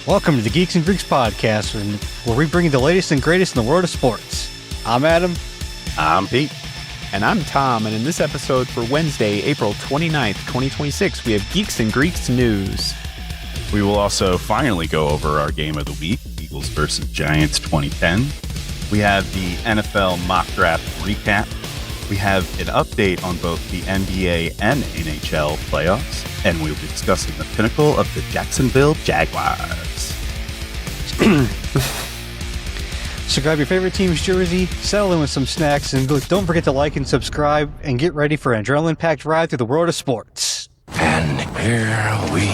Welcome to the Geeks and Greeks Podcast, where we bring you the latest and greatest in the world of sports. I'm Adam. I'm Pete. And I'm Tom, and in this episode for Wednesday, April 29th, 2026, we have Geeks and Greeks news. We will also finally go over our game of the week, Eagles versus Giants 2010. We have the NFL mock draft recap. We have an update on both the NBA and NHL playoffs, and we'll be discussing the Pinnacle of the Jacksonville Jaguars. So grab your favorite team's jersey, settle in with some snacks, and don't forget to like and subscribe, and get ready for an adrenaline-packed ride through the world of sports. And here we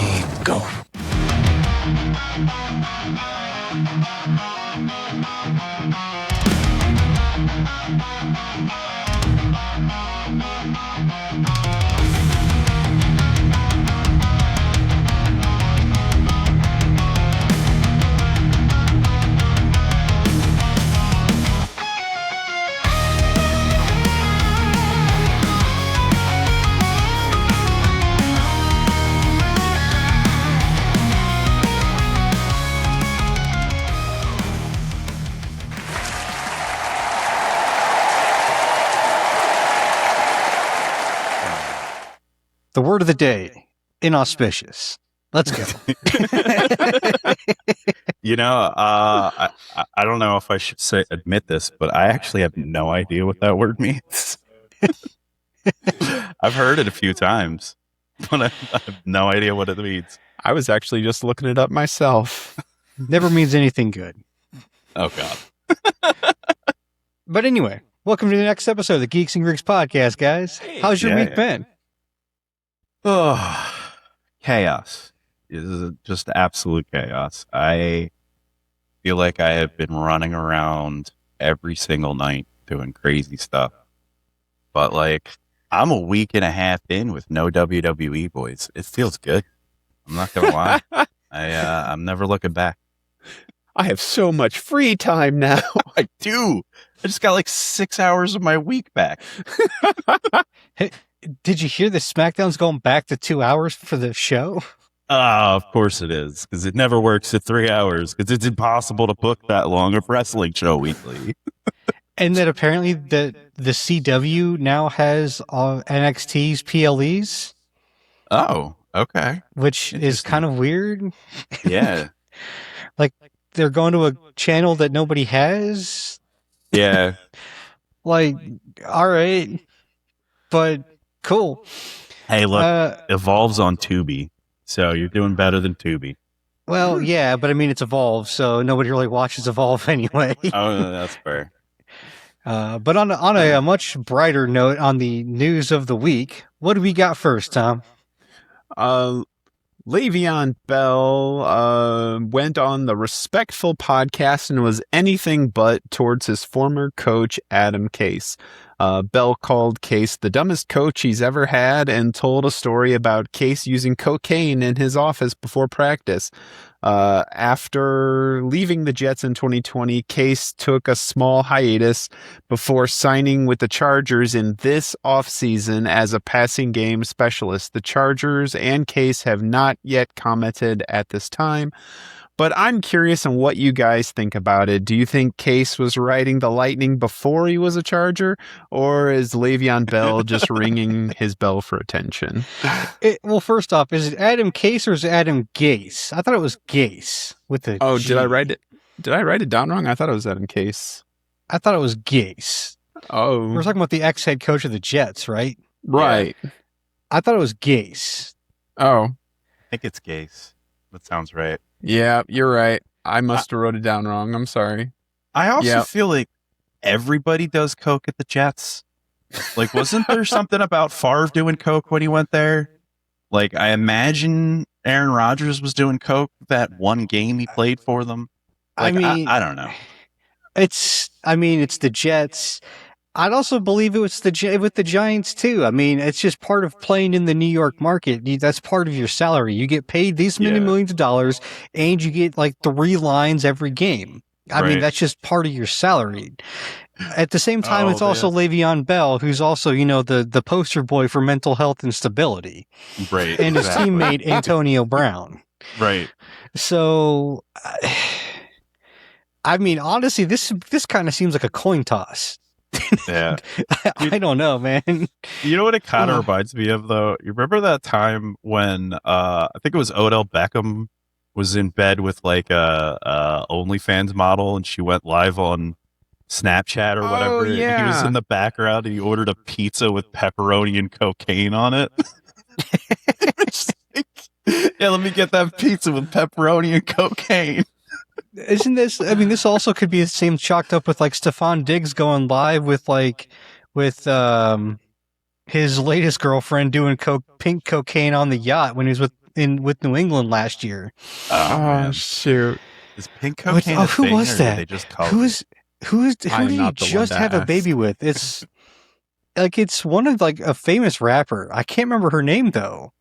go. The word of the day, inauspicious. Let's go. I don't know if I should admit this, but I actually have no idea what that word means. I've heard it a few times, but I have no idea what it means. I was actually just looking it up myself. Never means anything good. Oh, God. But anyway, welcome to the next episode of the Geeks and Greeks Podcast, guys. How's your week been? Oh, chaos. This is just absolute chaos. I feel like I have been running around every single night doing crazy stuff. But, I'm a week and a half in with no WWE, boys. It feels good. I'm not going to lie. I'm never looking back. I have so much free time now. I do. I just got 6 hours of my week back. Hey, did you hear the SmackDown's going back to 2 hours for the show? Of course it is, because it never works at 3 hours, because it's impossible to book that long of wrestling show weekly. And that apparently the CW now has NXT's PLEs. Oh, okay. Which is kind of weird. Yeah. They're going to a channel that nobody has. Yeah. All right. But cool. Hey, look, Evolve's on Tubi, so you're doing better than Tubi. Well, yeah, but I mean, it's Evolve, so nobody really watches Evolve anyway. Oh, that's fair. But on a much brighter note, on the news of the week, what do we got first, Tom? Le'Veon Bell went on the Respectful podcast and was anything but towards his former coach, Adam Case. Bell called Case the dumbest coach he's ever had and told a story about Case using cocaine in his office before practice. After leaving the Jets in 2020, Case took a small hiatus before signing with the Chargers in this offseason as a passing game specialist. The Chargers and Case have not yet commented at this time, but I'm curious on what you guys think about it. Do you think Case was riding the lightning before he was a Charger, or is Le'Veon Bell just ringing his bell for attention? Well, first off, is it Adam Case or is it Adam Gase? I thought it was Gase with the G. Did I write it? Did I write it down wrong? I thought it was Adam Case. I thought it was Gase. Oh, we're talking about the ex-head coach of the Jets, right? Right. Yeah. I thought it was Gase. Oh, I think it's Gase. That sounds right. Yeah, you're right. I must have wrote it down wrong. I'm sorry. I also feel like everybody does coke at the Jets. Wasn't there something about Favre doing coke when he went there? I imagine Aaron Rodgers was doing coke that one game he played for them. I don't know. It's the Jets. I'd also believe it was with the Giants too. I mean, it's just part of playing in the New York market. That's part of your salary. You get paid these many millions of dollars, and you get 3 lines every game. I mean, that's just part of your salary. At the same time, it's also Le'Veon Bell, who's also, the poster boy for mental health and stability. Right. And his teammate, Antonio Brown. Right. So, I mean, honestly, this kind of seems like a coin toss. Yeah. I don't know, man. You know what it kind of reminds me of, though? You remember that time when I think it was Odell Beckham was in bed with like a OnlyFans model, and she went live on Snapchat or whatever. Oh, yeah. And he was in the background, and he ordered a pizza with pepperoni and cocaine on it. Yeah, let me get that pizza with pepperoni and cocaine. Isn't this? I mean, this also could be the same chalked up with like Stephon Diggs going live with his latest girlfriend doing pink cocaine on the yacht when he was with New England last year. Oh, man. shoot! Is pink cocaine a who thing, was or that? did they just call Who it? who I'm did he not the one just to have a ask. baby with? It's like it's one of like a famous rapper. I can't remember her name though.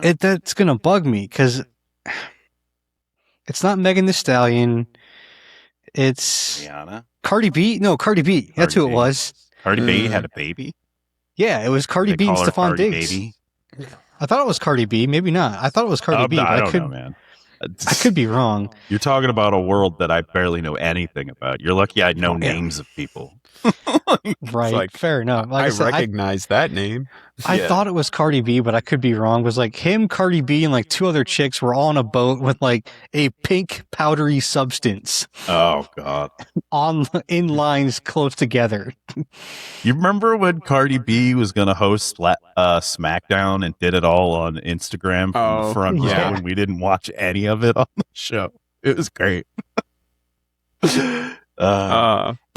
That's gonna bug me because it's not Megan Thee Stallion. It's Rihanna? Cardi B. No, Cardi B. That's Cardi who it B. was. Cardi B had a baby? Yeah, it was Cardi They B and call her Stephon Cardi Diggs. Baby? I thought it was Cardi B. Maybe not. I thought it was Cardi B. But I don't know, man. I could be wrong. You're talking about a world that I barely know anything about. You're lucky I know Yeah. names of people. Right. like, Fair enough. Like I said, recognize that name. I Yeah. thought it was Cardi B, but I could be wrong. It was like him, Cardi B, and like two other chicks were all on a boat with like a pink powdery substance Oh, God. in lines close together. You remember when Cardi B was going to host SmackDown and did it all on Instagram from the front row, yeah. and we didn't watch any of it on the show? It was great.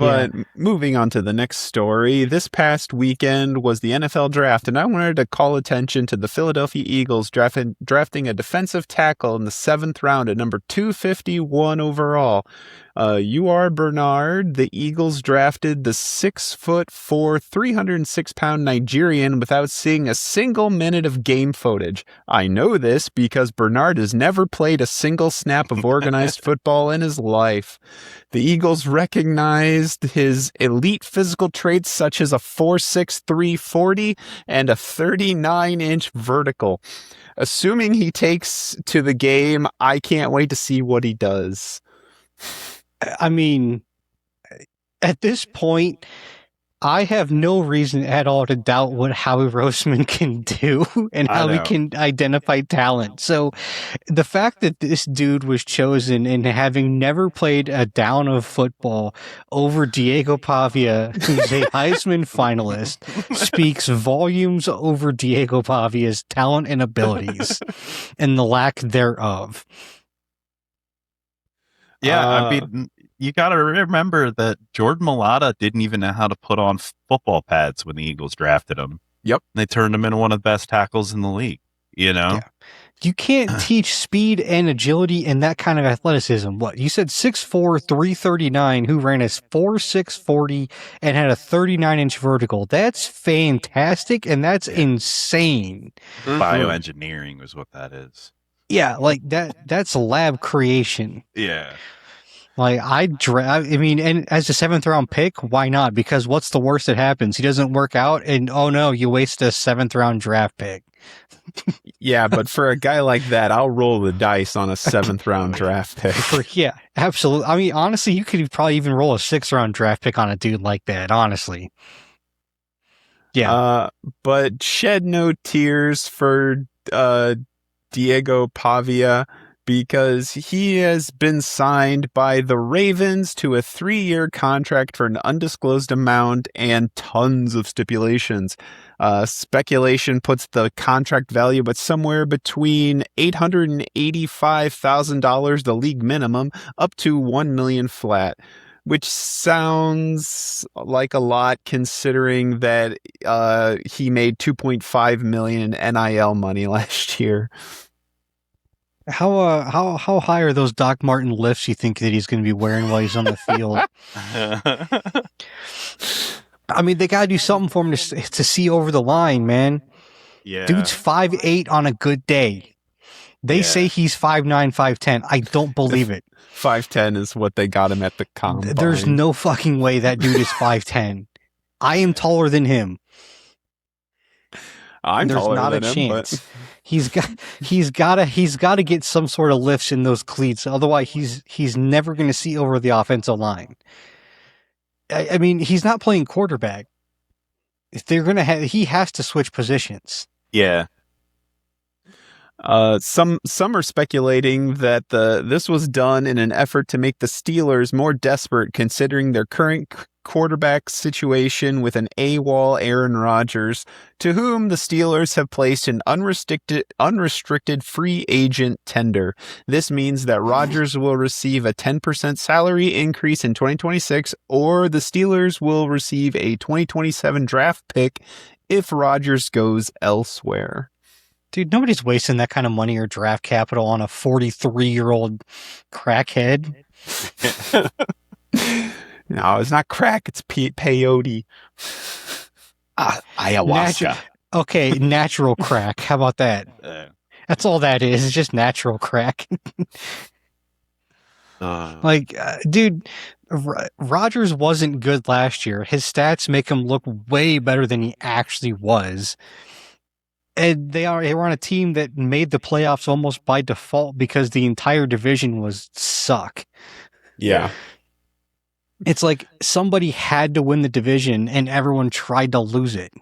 But moving on to the next story, this past weekend was the NFL draft, and I wanted to call attention to the Philadelphia Eagles drafting a defensive tackle in the 7th round at number 251 overall. UR Bernard, the Eagles drafted the 6'4", 306-pound Nigerian without seeing a single minute of game footage. I know this because Bernard has never played a single snap of organized football in his life. The Eagles recognized his elite physical traits such as a 4'6", 340 and a 39-inch vertical. Assuming he takes to the game, I can't wait to see what he does. I mean, at this point, I have no reason at all to doubt what Howie Roseman can do and how he can identify talent. So the fact that this dude was chosen and having never played a down of football over Diego Pavia, who's a Heisman finalist, speaks volumes over Diego Pavia's talent and abilities and the lack thereof. Yeah, I mean, you got to remember that Jordan Mailata didn't even know how to put on football pads when the Eagles drafted him. Yep. They turned him into one of the best tackles in the league, you know? Yeah. You can't teach speed and agility and that kind of athleticism. What? You said 6'4", 339, who ran a 4'6", 40 and had a 39-inch vertical. That's fantastic, and that's insane. Bioengineering is what that is. Yeah, like that's lab creation. Yeah. Like I mean, and as a 7th round pick, why not? Because what's the worst that happens? He doesn't work out, and oh no, you waste a 7th round draft pick. Yeah, but for a guy like that, I'll roll the dice on a 7th round draft pick. Yeah, absolutely. I mean, honestly, you could probably even roll a 6th round draft pick on a dude like that. Honestly. Yeah. But shed no tears for Diego Pavia, because he has been signed by the Ravens to a 3-year contract for an undisclosed amount and tons of stipulations. Speculation puts the contract value at somewhere between $885,000, the league minimum, up to $1 million flat, which sounds like a lot considering that he made $2.5 million in NIL money last year. How high are those Doc Martin lifts you think that he's going to be wearing while he's on the field? I mean, they got to do something for him to see over the line, man. Yeah. Dude's 5'8" on a good day. They say he's 5'9", 5'10". I don't believe it. 5'10" is what they got him at the combine. There's no fucking way that dude is 5'10". I am taller than him. I'm There's taller not than a him, chance. but He's got to get some sort of lifts in those cleats. Otherwise, he's never going to see over the offensive line. I mean, he's not playing quarterback. If they're going to he has to switch positions. Yeah. Some are speculating that this was done in an effort to make the Steelers more desperate, considering their current quarterback situation with an AWOL Aaron Rodgers, to whom the Steelers have placed an unrestricted free agent tender. This means that Rodgers will receive a 10% salary increase in 2026, or the Steelers will receive a 2027 draft pick if Rodgers goes elsewhere. Dude, nobody's wasting that kind of money or draft capital on a 43-year-old crackhead. No, it's not crack. It's peyote. Ayahuasca. Natural crack. How about that? That's all that is. It's just natural crack. Dude, Rodgers wasn't good last year. His stats make him look way better than he actually was. And they were on a team that made the playoffs almost by default because the entire division was suck. Yeah. It's like somebody had to win the division and everyone tried to lose it.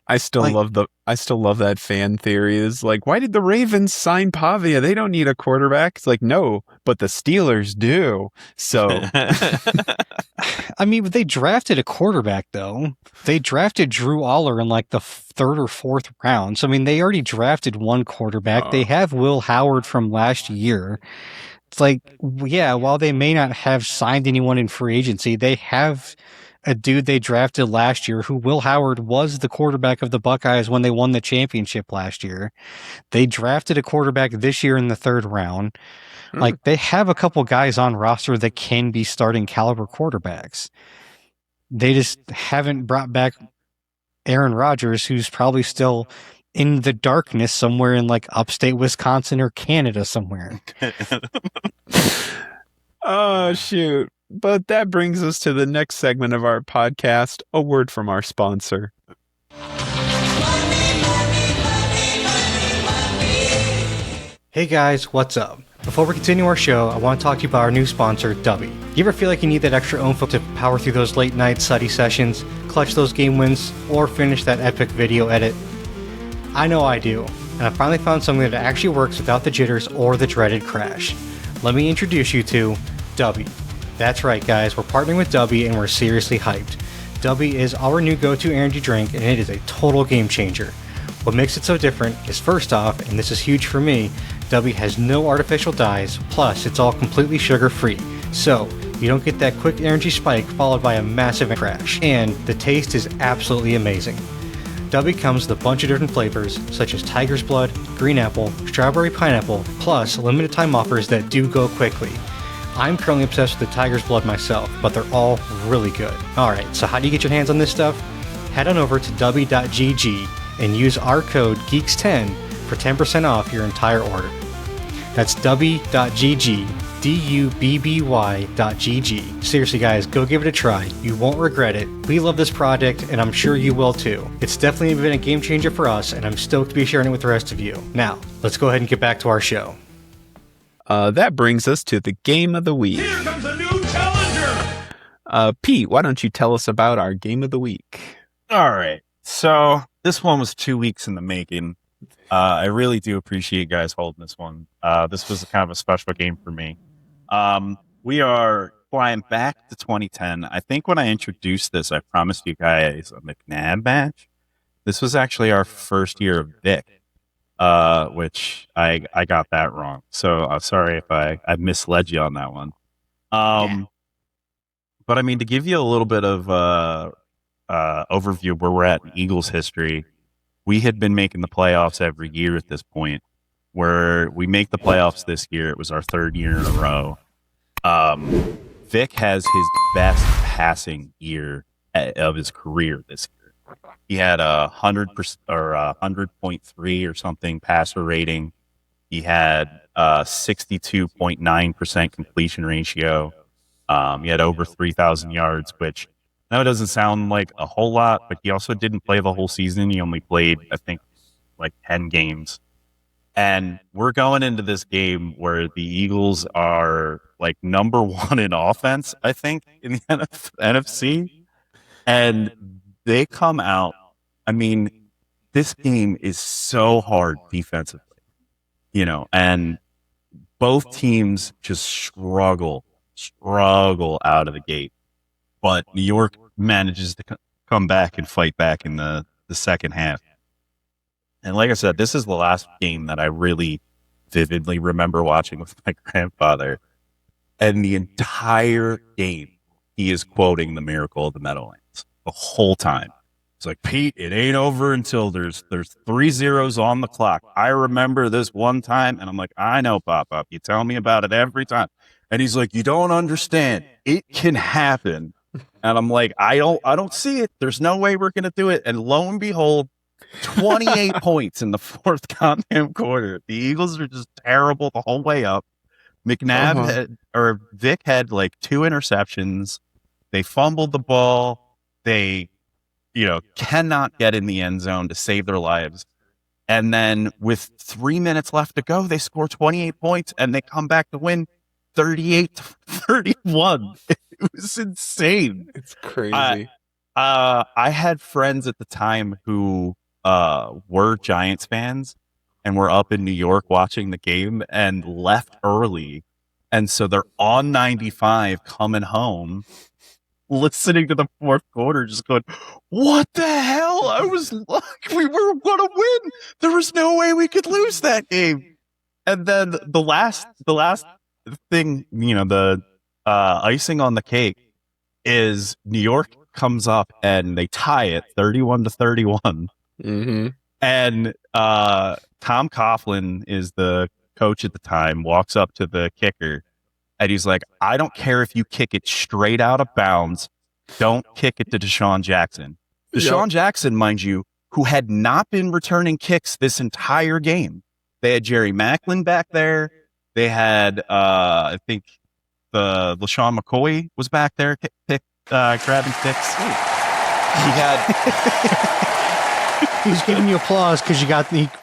I still love that fan theory. Is like, why did the Ravens sign Pavia? They don't need a quarterback. It's like, no, but the Steelers do. So, I mean, they drafted a quarterback though. They drafted Drew Aller in like the third or fourth round. So I mean, they already drafted one quarterback. They have Will Howard from last year. It's like, yeah, while they may not have signed anyone in free agency, they have a dude they drafted last year who Will Howard was the quarterback of the Buckeyes when they won the championship last year. They drafted a quarterback this year in the third round. Like, they have a couple guys on roster that can be starting caliber quarterbacks. They just haven't brought back Aaron Rodgers, who's probably still in the darkness somewhere in like upstate Wisconsin or Canada somewhere. Oh, shoot. But that brings us to the next segment of our podcast, a word from our sponsor. Hey guys, what's up? Before we continue our show, I want to talk to you about our new sponsor, Dubby. You ever feel like you need that extra oomph to power through those late night study sessions, clutch those game wins, or finish that epic video edit? I know I do, and I finally found something that actually works without the jitters or the dreaded crash. Let me introduce you to Dubby. That's right, guys, we're partnering with Dubby and we're seriously hyped. Dubby is our new go-to energy drink, and it is a total game changer. What makes it so different is, first off, and this is huge for me, Dubby has no artificial dyes, plus it's all completely sugar-free. So, you don't get that quick energy spike followed by a massive crash, and the taste is absolutely amazing. Dubby comes with a bunch of different flavors, such as tiger's blood, green apple, strawberry pineapple, plus limited time offers that do go quickly. I'm currently obsessed with the tiger's blood myself, but they're all really good. Alright, so how do you get your hands on this stuff? Head on over to dubby.gg and use our code GEEKS10 for 10% off your entire order. That's dubby.gg, dubby.gg. Seriously guys, go give it a try. You won't regret it. We love this product, and I'm sure you will too. It's definitely been a game changer for us, and I'm stoked to be sharing it with the rest of you. Now, let's go ahead and get back to our show. That brings us to the game of the week. Here comes a new challenger! Pete, why don't you tell us about our game of the week? All right. So this one was 2 weeks in the making. I really do appreciate you guys holding this one. This was kind of a special game for me. We are flying back to 2010. I think when I introduced this, I promised you guys a McNabb badge. This was actually our first year of Vic, which I got that wrong. So sorry if I misled you on that one. But I mean, to give you a little bit of overview of where we're at in Eagles history, we had been making the playoffs every year at this point. Where we make the playoffs this year, it was our third year in a row. Vic has his best passing year of his career this year. He had 100% or 100.3 or something passer rating. He had 62.9% completion ratio. He had over 3,000 yards, which I know it doesn't sound like a whole lot, but he also didn't play the whole season. He only played, I think, like 10 games. And we're going into this game where the Eagles are like number one in offense, I think, in the NFC. And they come out. I mean, this game is so hard defensively, and both teams just struggle out of the gate. But New York manages to come back and fight back in the second half. And like I said, this is the last game that I really vividly remember watching with my grandfather. And the entire game, he is quoting the miracle of the Meadowlands the whole time. It's like, Pete, it ain't over until there's 3 zeros on the clock. I remember this one time, and I'm like, I know, Pop-Up. You tell me about it every time. And he's like, you don't understand. It can happen. And I'm like, I don't see it. There's no way we're going to do it. And lo and behold, 28 points in the fourth goddamn quarter. The Eagles are just terrible the whole way up. Vic had like 2 interceptions. They fumbled the ball. They, cannot get in the end zone to save their lives. And then with 3 minutes left to go, they score 28 points and they come back to win 38-31. It was insane. It's crazy. I had friends at the time who were Giants fans and were up in New York watching the game and left early. And so they're on 95 coming home, listening to the fourth quarter, just going, what the hell? I was like, we were going to win. There was no way we could lose that game. And then the last thing, the icing on the cake is New York comes up and they tie it 31-31. Mm-hmm. And Tom Coughlin is the coach at the time, walks up to the kicker and he's like, I don't care if you kick it straight out of bounds. Don't kick it to DeSean Jackson. DeSean Jackson, mind you, who had not been returning kicks this entire game. They had Jerry Maclin back there. They had, I think, the LaShawn McCoy was back there grabbing kicks. He had... He's giving you applause because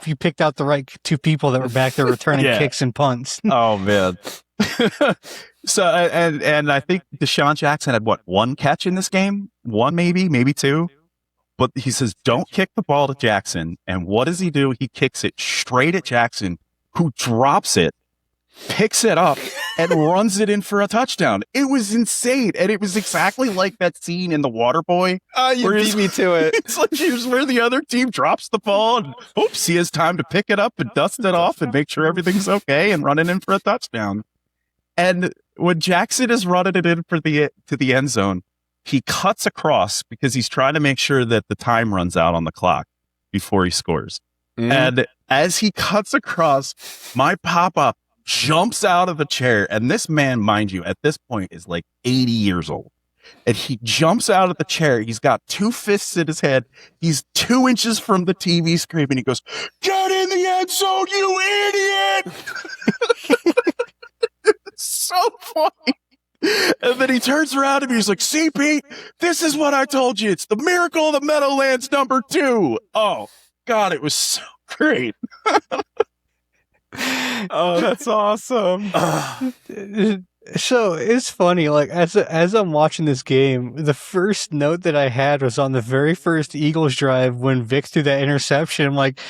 you picked out the right 2 people that were back there returning kicks and punts. Oh man! So and I think DeSean Jackson had 1 catch in this game, 1 maybe 2. But he says, "Don't kick the ball to Jackson." And what does he do? He kicks it straight at Jackson, who drops it, picks it up, and runs it in for a touchdown. It was insane. And it was exactly like that scene in The Waterboy. You beat me to it. It's like here's where the other team drops the ball and oops, he has time to pick it up and dust it off and make sure everything's okay and run it in for a touchdown. And when Jackson is running it in to the end zone, he cuts across because he's trying to make sure that the time runs out on the clock before he scores. Mm. And as he cuts across, my Pop-Up jumps out of the chair. And this man, mind you, at this point is like 80 years old. And he jumps out of the chair. He's got 2 fists in his head. He's 2 inches from the TV screen. And he goes, get in the end zone, you idiot! It's so funny. And then he turns around and he's like, see, Pete, this is what I told you. It's the miracle of the Meadowlands #2. Oh, God, it was so great. Oh, that's awesome. So it's funny, like as I'm watching this game, the first note that I had was on the very first Eagles drive when Vic threw that interception. I'm like,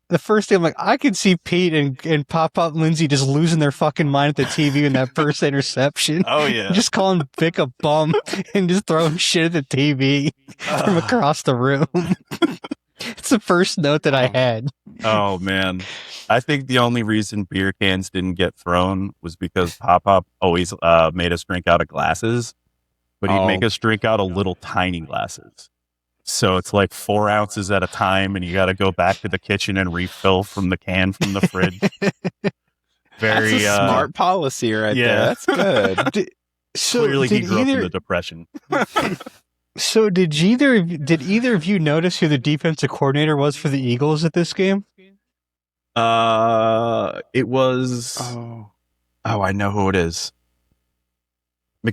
the first thing I'm like, I could see Pete and Pop-Up Lindsay just losing their fucking mind at the TV in that first interception. Oh yeah. Just calling Vic a bum and just throwing shit at the TV from across the room. It's the first note that I had. Oh man. I think the only reason beer cans didn't get thrown was because Pop-Up always made us drink out of glasses, but he'd make us drink out of little tiny glasses. So it's like 4 ounces at a time, and you got to go back to the kitchen and refill from the can from the fridge. Very That's a smart policy right there. That's good. Clearly he grew up in the Depression. So did either of you notice who the defensive coordinator was for the Eagles at this game? It was. Oh, I know who it is.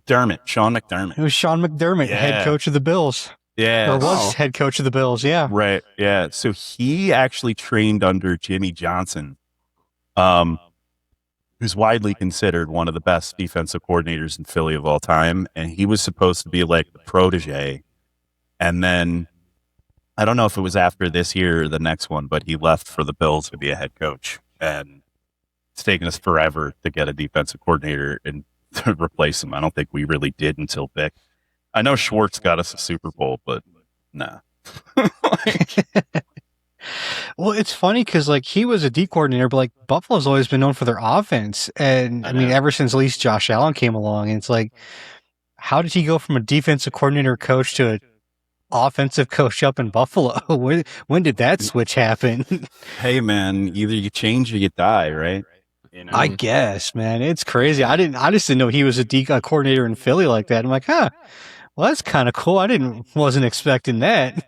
Sean McDermott. It was Sean McDermott, head coach of the Bills. Yeah. Or was head coach of the Bills, yeah. Right. Yeah. So he actually trained under Jimmy Johnson, who's widely considered one of the best defensive coordinators in Philly of all time. And he was supposed to be like the protege. And then I don't know if it was after this year or the next one, but he left for the Bills to be a head coach. And it's taken us forever to get a defensive coordinator and to replace him. I don't think we really did until Vic. I know Schwartz got us a Super Bowl, but nah. Well, it's funny because like he was a D coordinator, but like Buffalo's always been known for their offense, and I mean ever since at least Josh Allen came along, and it's like, how did he go from a defensive coordinator coach to an offensive coach up in Buffalo? When did that switch happen? Hey man, either you change or you die, right? You know? I guess, man, it's crazy. I just didn't know he was a coordinator in Philly like that. I'm like, well, that's kind of cool. Wasn't expecting that.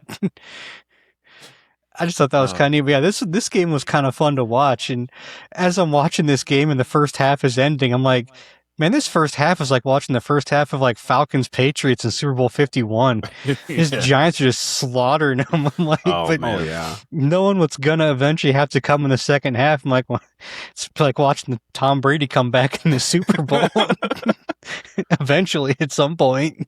I just thought that was kind of neat. But yeah, this game was kind of fun to watch. And as I'm watching this game and the first half is ending, I'm like, man, this first half is like watching the first half of like Falcons Patriots in Super Bowl 51. His Giants are just slaughtering them. I'm like, knowing what's gonna eventually have to come in the second half, I'm like, well, it's like watching Tom Brady come back in the Super Bowl. Eventually, at some point.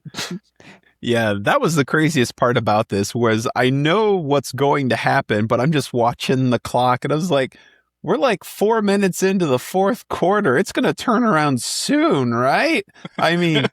Yeah, that was the craziest part about this was I know what's going to happen, but I'm just watching the clock and I was like, we're like 4 minutes into the fourth quarter. It's going to turn around soon, right? I mean,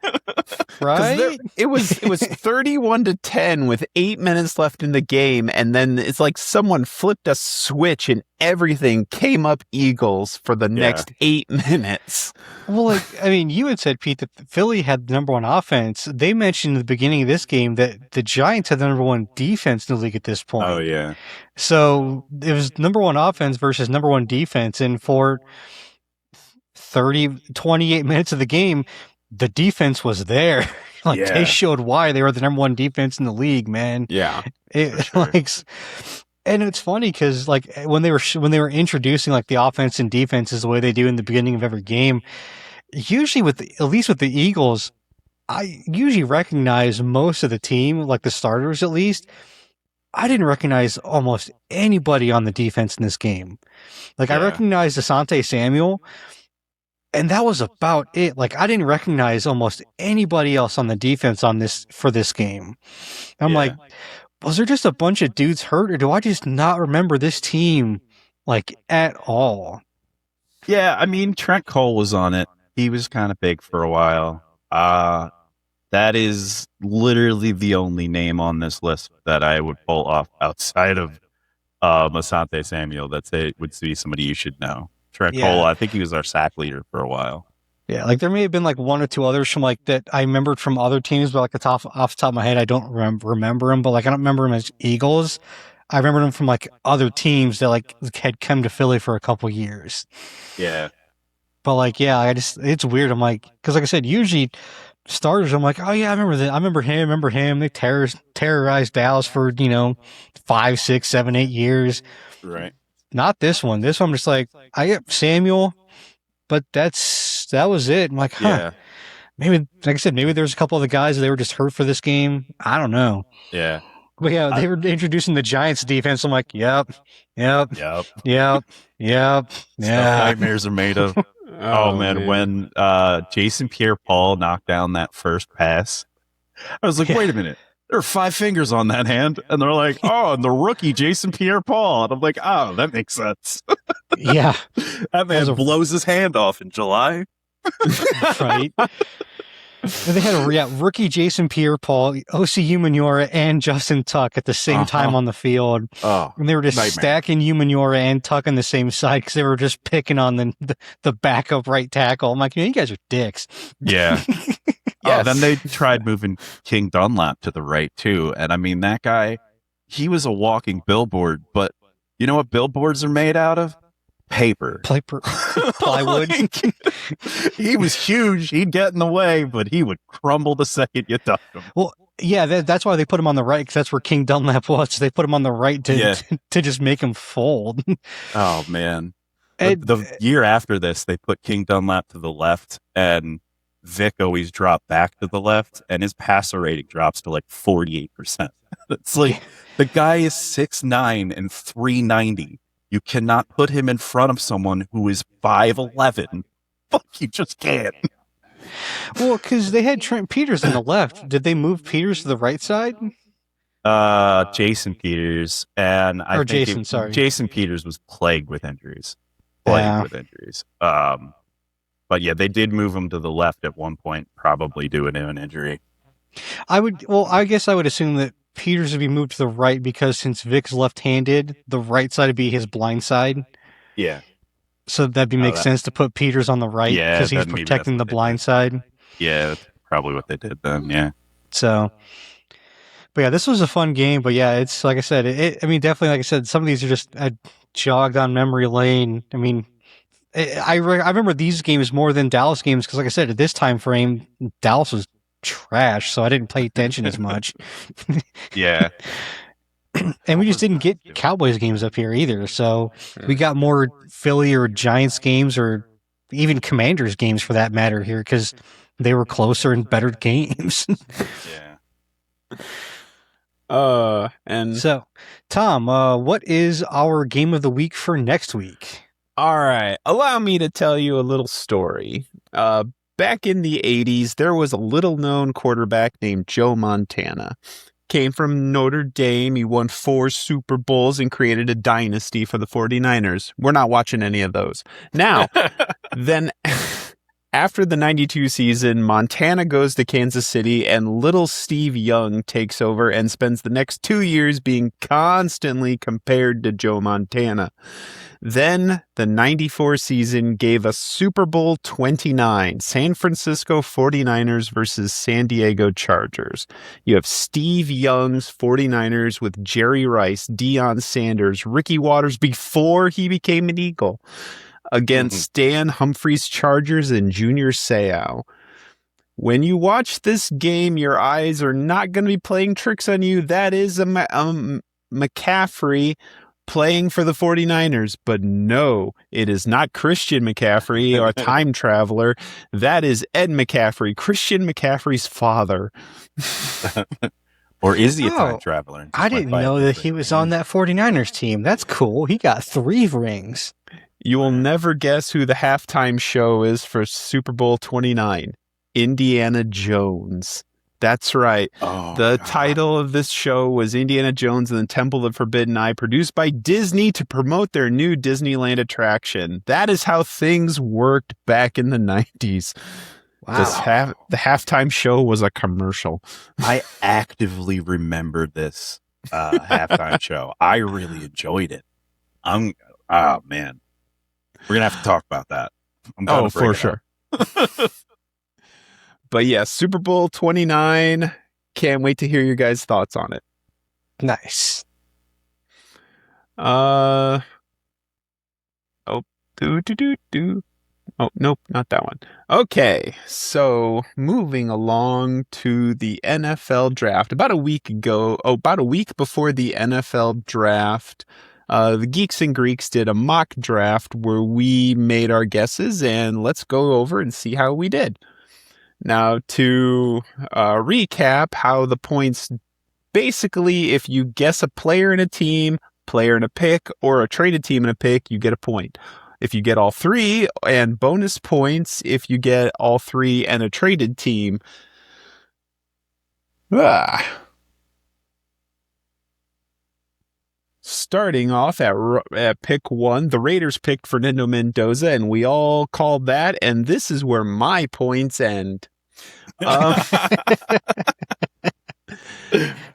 right? It was 31-10 with 8 minutes left in the game. And then it's like someone flipped a switch and everything came up Eagles for the next 8 minutes. Well, like, I mean, you had said, Pete, that Philly had the number one offense. They mentioned at the beginning of this game that the Giants had the number one defense in the league at this point. Oh, yeah. So it was number one offense versus number one defense. And for 28 minutes of the game, the defense was there. They showed why they were the number one defense in the league, man. Yeah. And it's funny because like when they were introducing like the offense and defenses the way they do in the beginning of every game, usually at least with the Eagles, I usually recognize most of the team, like the starters at least. I didn't recognize almost anybody on the defense in this game. Like I recognized Asante Samuel, and that was about it. Like I didn't recognize almost anybody else on the defense for this game. I'm like, was there just a bunch of dudes hurt, or do I just not remember this team like at all? Yeah, I mean Trent Cole was on it. He was kind of big for a while. That is literally the only name on this list that I would pull off outside of Asante Samuel. It would be somebody you should know. Trent Cole, I think he was our sack leader for a while. Yeah, like there may have been like one or two others from like that I remembered from other teams, but like off the top of my head, I don't remember them. But like I don't remember them as Eagles. I remember them from like other teams that like had come to Philly for a couple years. Yeah, but like it's weird. I'm like, because like I said, usually starters, I'm like, oh yeah, I remember that. I remember him. They terrorized Dallas for 5, 6, 7, 8 years. Right. Not this one. This one, I'm just like, I get Samuel, but that was it. I'm like, maybe, like I said, maybe there's a couple of the guys that they were just hurt for this game. I don't know. Yeah. But yeah, they were introducing the Giants defense. I'm like, yep. Nightmares are made of. Oh man, when Jason Pierre-Paul knocked down that first pass, I was like, wait a minute. There are 5 fingers on that hand. And they're like, oh, and the rookie, Jason Pierre-Paul. And I'm like, oh, that makes sense. Yeah. That man blows his hand off in July. Right. And they had rookie Jason Pierre-Paul, O.C. Umenyiora, and Justin Tuck at the same time on the field. Oh, and they were just stacking Umenyiora and Tuck on the same side because they were just picking on the backup right tackle. I'm like, you guys are dicks. Yeah. Then they tried moving King Dunlap to the right too. And I mean, that guy, he was a walking billboard, but you know what billboards are made out of? Paper. Plywood. He was huge. He'd get in the way, but he would crumble the second you touched him. Well, yeah, that's why they put him on the right, because that's where King Dunlap was. So they put him on the right to just make him fold. Oh, man. The year after this, they put King Dunlap to the left, and Vic always dropped back to the left, and his passer rating drops to like 48%. It's like the guy is 6'9" and 390. You cannot put him in front of someone who is 5'11". Fuck, you just can't. Well, because they had Trent Peters on the left. Did they move Peters to the right side? Jason Peters, and Jason Peters was plagued with injuries. But yeah, they did move him to the left at one point, probably due to an injury. I guess I would assume that Peters would be moved to the right because since Vic's left-handed, the right side would be his blind side. Yeah. So that'd make sense to put Peters on the right because he's protecting the blind side. Yeah, that's probably what they did then, yeah. So, but yeah, this was a fun game. But yeah, it's like I said, definitely, like I said, some of these are just jogged on memory lane. I mean, I remember these games more than Dallas games because, like I said, at this time frame, Dallas was trash, so I didn't pay attention as much. Yeah. And we just didn't get Cowboys games up here either. So we got more Philly or Giants games or even Commanders games for that matter here because they were closer and better games. Yeah. And so, Tom, what is our game of the week for next week? All right. Allow me to tell you a little story. Back in the 80s, there was a little-known quarterback named Joe Montana. Came from Notre Dame. He won 4 Super Bowls and created a dynasty for the 49ers. We're not watching any of those. Now, then after the 92 season, Montana goes to Kansas City and little Steve Young takes over and spends the next 2 years being constantly compared to Joe Montana. Then the 94 season gave us Super Bowl 29, San Francisco 49ers versus San Diego Chargers. You have Steve Young's 49ers with Jerry Rice, Deion Sanders, Ricky Watters before he became an Eagle against Stan Humphries Chargers and Junior Seau. When you watch this game, your eyes are not going to be playing tricks on you. That is a McCaffrey playing for the 49ers, but no, it is not Christian McCaffrey or a time traveler. That is Ed McCaffrey, Christian McCaffrey's father. Or is he a time traveler? I didn't know that he was on that 49ers team. That's cool. He got 3 rings. You will never guess who the halftime show is for Super Bowl 29. Indiana Jones. That's right. The title of this show was Indiana Jones and the Temple of Forbidden Eye, produced by Disney to promote their new Disneyland attraction. That is how things worked back in the 90s. Wow. The halftime show was a commercial. I actively remembered this halftime show. I really enjoyed it. Man. We're going to have to talk about that. For sure. But yeah, Super Bowl 29. Can't wait to hear your guys' thoughts on it. Nice. Oh, nope, not that one. Okay, so moving along to the NFL draft. About a week before the NFL draft, the Geeks and Greeks did a mock draft where we made our guesses, and let's go over and see how we did. Now, to recap how the points, basically, if you guess a player in a team, player in a pick, or a traded team in a pick, you get a point. If you get all 3, and bonus points if you get all 3 and a traded team. Starting off at pick 1, the Raiders picked Fernando Mendoza, and we all called that, and this is where my points end.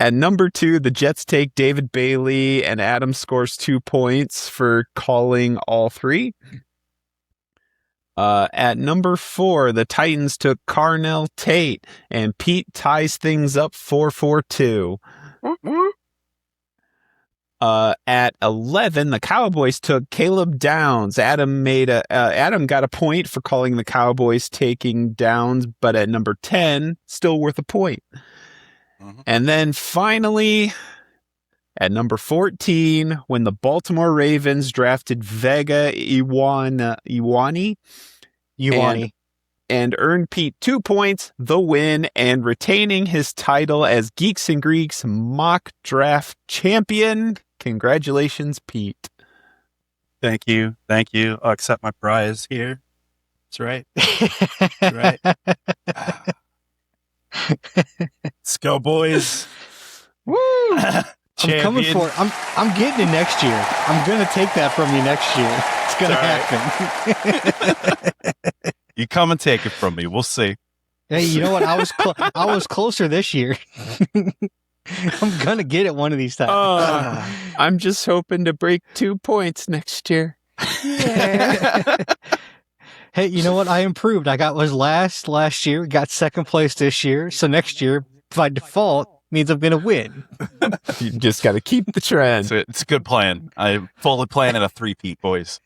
At number 2, the Jets take David Bailey, and Adam scores 2 points for calling all 3. At number 4, the Titans took Carnell Tate, and Pete ties things up 4-4-2. At 11, the Cowboys took Caleb Downs. Adam got a point for calling the Cowboys taking Downs, but at number 10, still worth a point. And then finally, at number 14, when the Baltimore Ravens drafted Vega Ioane. and earned Pete 2 points, the win, and retaining his title as Geeks and Greeks mock draft champion. Congratulations, Pete. Thank you. I'll accept my prize here. That's right. That's right. Let's go, boys. Woo! I'm coming for it. I'm getting it next year. I'm going to take that from you next year. It's going to happen. You come and take it from me. We'll see. Hey, you know what? I was closer this year. I'm going to get it one of these times. I'm just hoping to break 2 points next year. Yeah. Hey, you know what? I improved. I was last year, got second place this year. So next year, by default, means I'm going to win. You just got to keep the trend. It's a good plan. I'm fully planning a 3-peat, boys.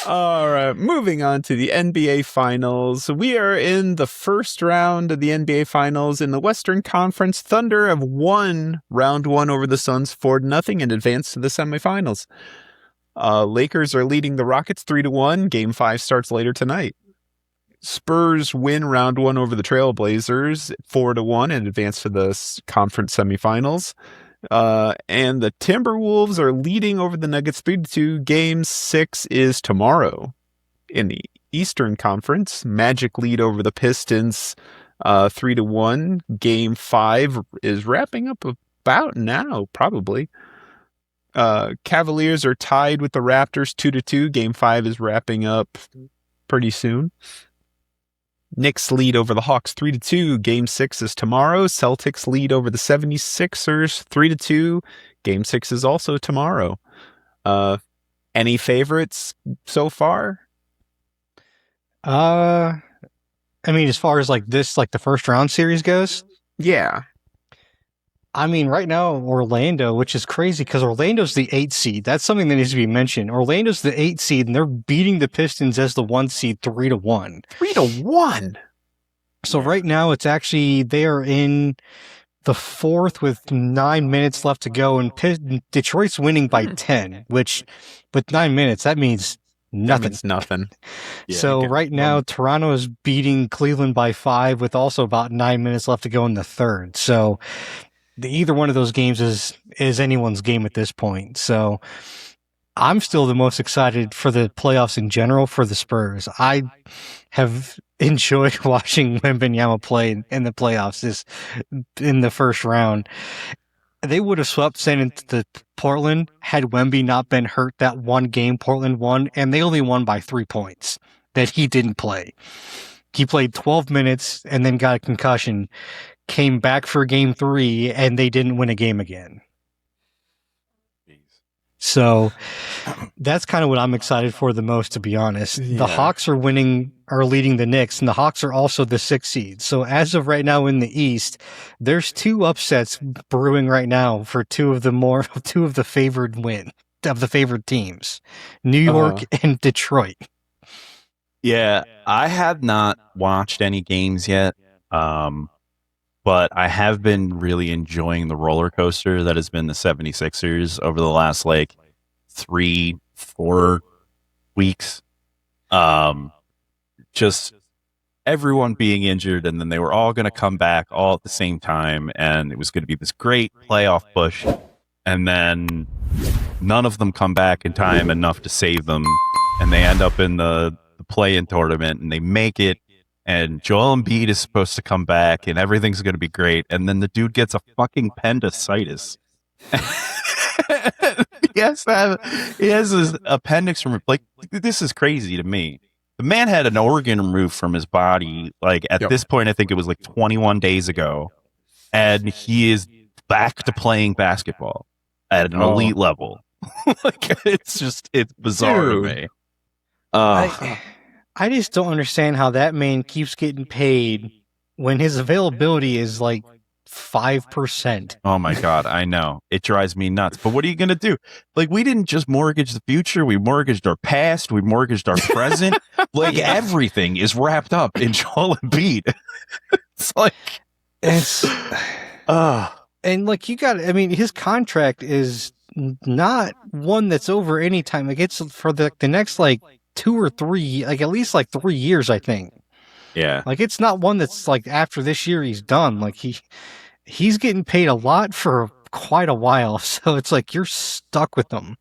All right, moving on to the NBA Finals. We are in the first round of the NBA Finals in the Western Conference. Thunder have won round 1 over the Suns 4-0 and advanced to the semifinals. Lakers are leading the Rockets 3-1. Game 5 starts later tonight. Spurs win round 1 over the Trailblazers 4-1 and advance to the conference semifinals. And the Timberwolves are leading over the Nuggets 3-2. Game 6 is tomorrow. In the Eastern Conference, Magic lead over the Pistons 3-1. Game 5 is wrapping up about now, probably. Cavaliers are tied with the Raptors 2-2. Game 5 is wrapping up pretty soon. Knicks lead over the Hawks 3-2. Game 6 is tomorrow. Celtics lead over the 76ers 3-2. Game 6 is also tomorrow. Any favorites so far? I mean, as far as the first round series goes, Yeah. I mean, right now, Orlando, which is crazy because Orlando's the 8 seed. That's something that needs to be mentioned. Orlando's the 8 seed, and they're beating the Pistons as the 1 seed 3-1. 3-1? So right now, it's actually, they are in the 4th with 9 minutes left to go, and Detroit's winning by 10, which with 9 minutes, that means nothing. That means nothing. Yeah, So right now, Toronto is beating Cleveland by 5 with also about 9 minutes left to go in the 3rd. So either one of those games is anyone's game at this point. So I'm still the most excited for the playoffs in general for the Spurs. I have enjoyed watching Wembanyama play in the playoffs in the first round. They would have swept to Portland had Wemby not been hurt that one game Portland won, and they only won by 3 points that he didn't play. He played 12 minutes and then got a concussion, came back for game 3, and they didn't win a game again. So that's kind of what I'm excited for the most, to be honest. Yeah. The Hawks are leading the Knicks, and the Hawks are also the 6th seed. So as of right now in the East, there's 2 upsets brewing right now for two of the favored teams, New York and Detroit. Yeah, I have not watched any games yet, but I have been really enjoying the roller coaster that has been the 76ers over the last 3-4 weeks. Just everyone being injured, and then they were all going to come back all at the same time, and it was going to be this great playoff push, and then none of them come back in time enough to save them, and they end up in the play-in tournament, and they make it, and Joel Embiid is supposed to come back, and everything's going to be great, and then the dude gets a fucking appendicitis. He has his appendix removed. This is crazy to me. The man had an organ removed from his body, at this point, I think it was 21 days ago, and he is back to playing basketball at an elite level. It's bizarre to me. I just don't understand how that man keeps getting paid when his availability is 5%. Oh my God, I know. It drives me nuts. But what are you going to do? We didn't just mortgage the future. We mortgaged our past. We mortgaged our present. Everything is wrapped up in Joel Embiid. And his contract is not one that's over any time. It's for the next 2 or 3, like at least like 3 years, I think. Yeah. Like it's not one that's like after this year he's done. Like he's getting paid a lot for quite a while, so it's like you're stuck with them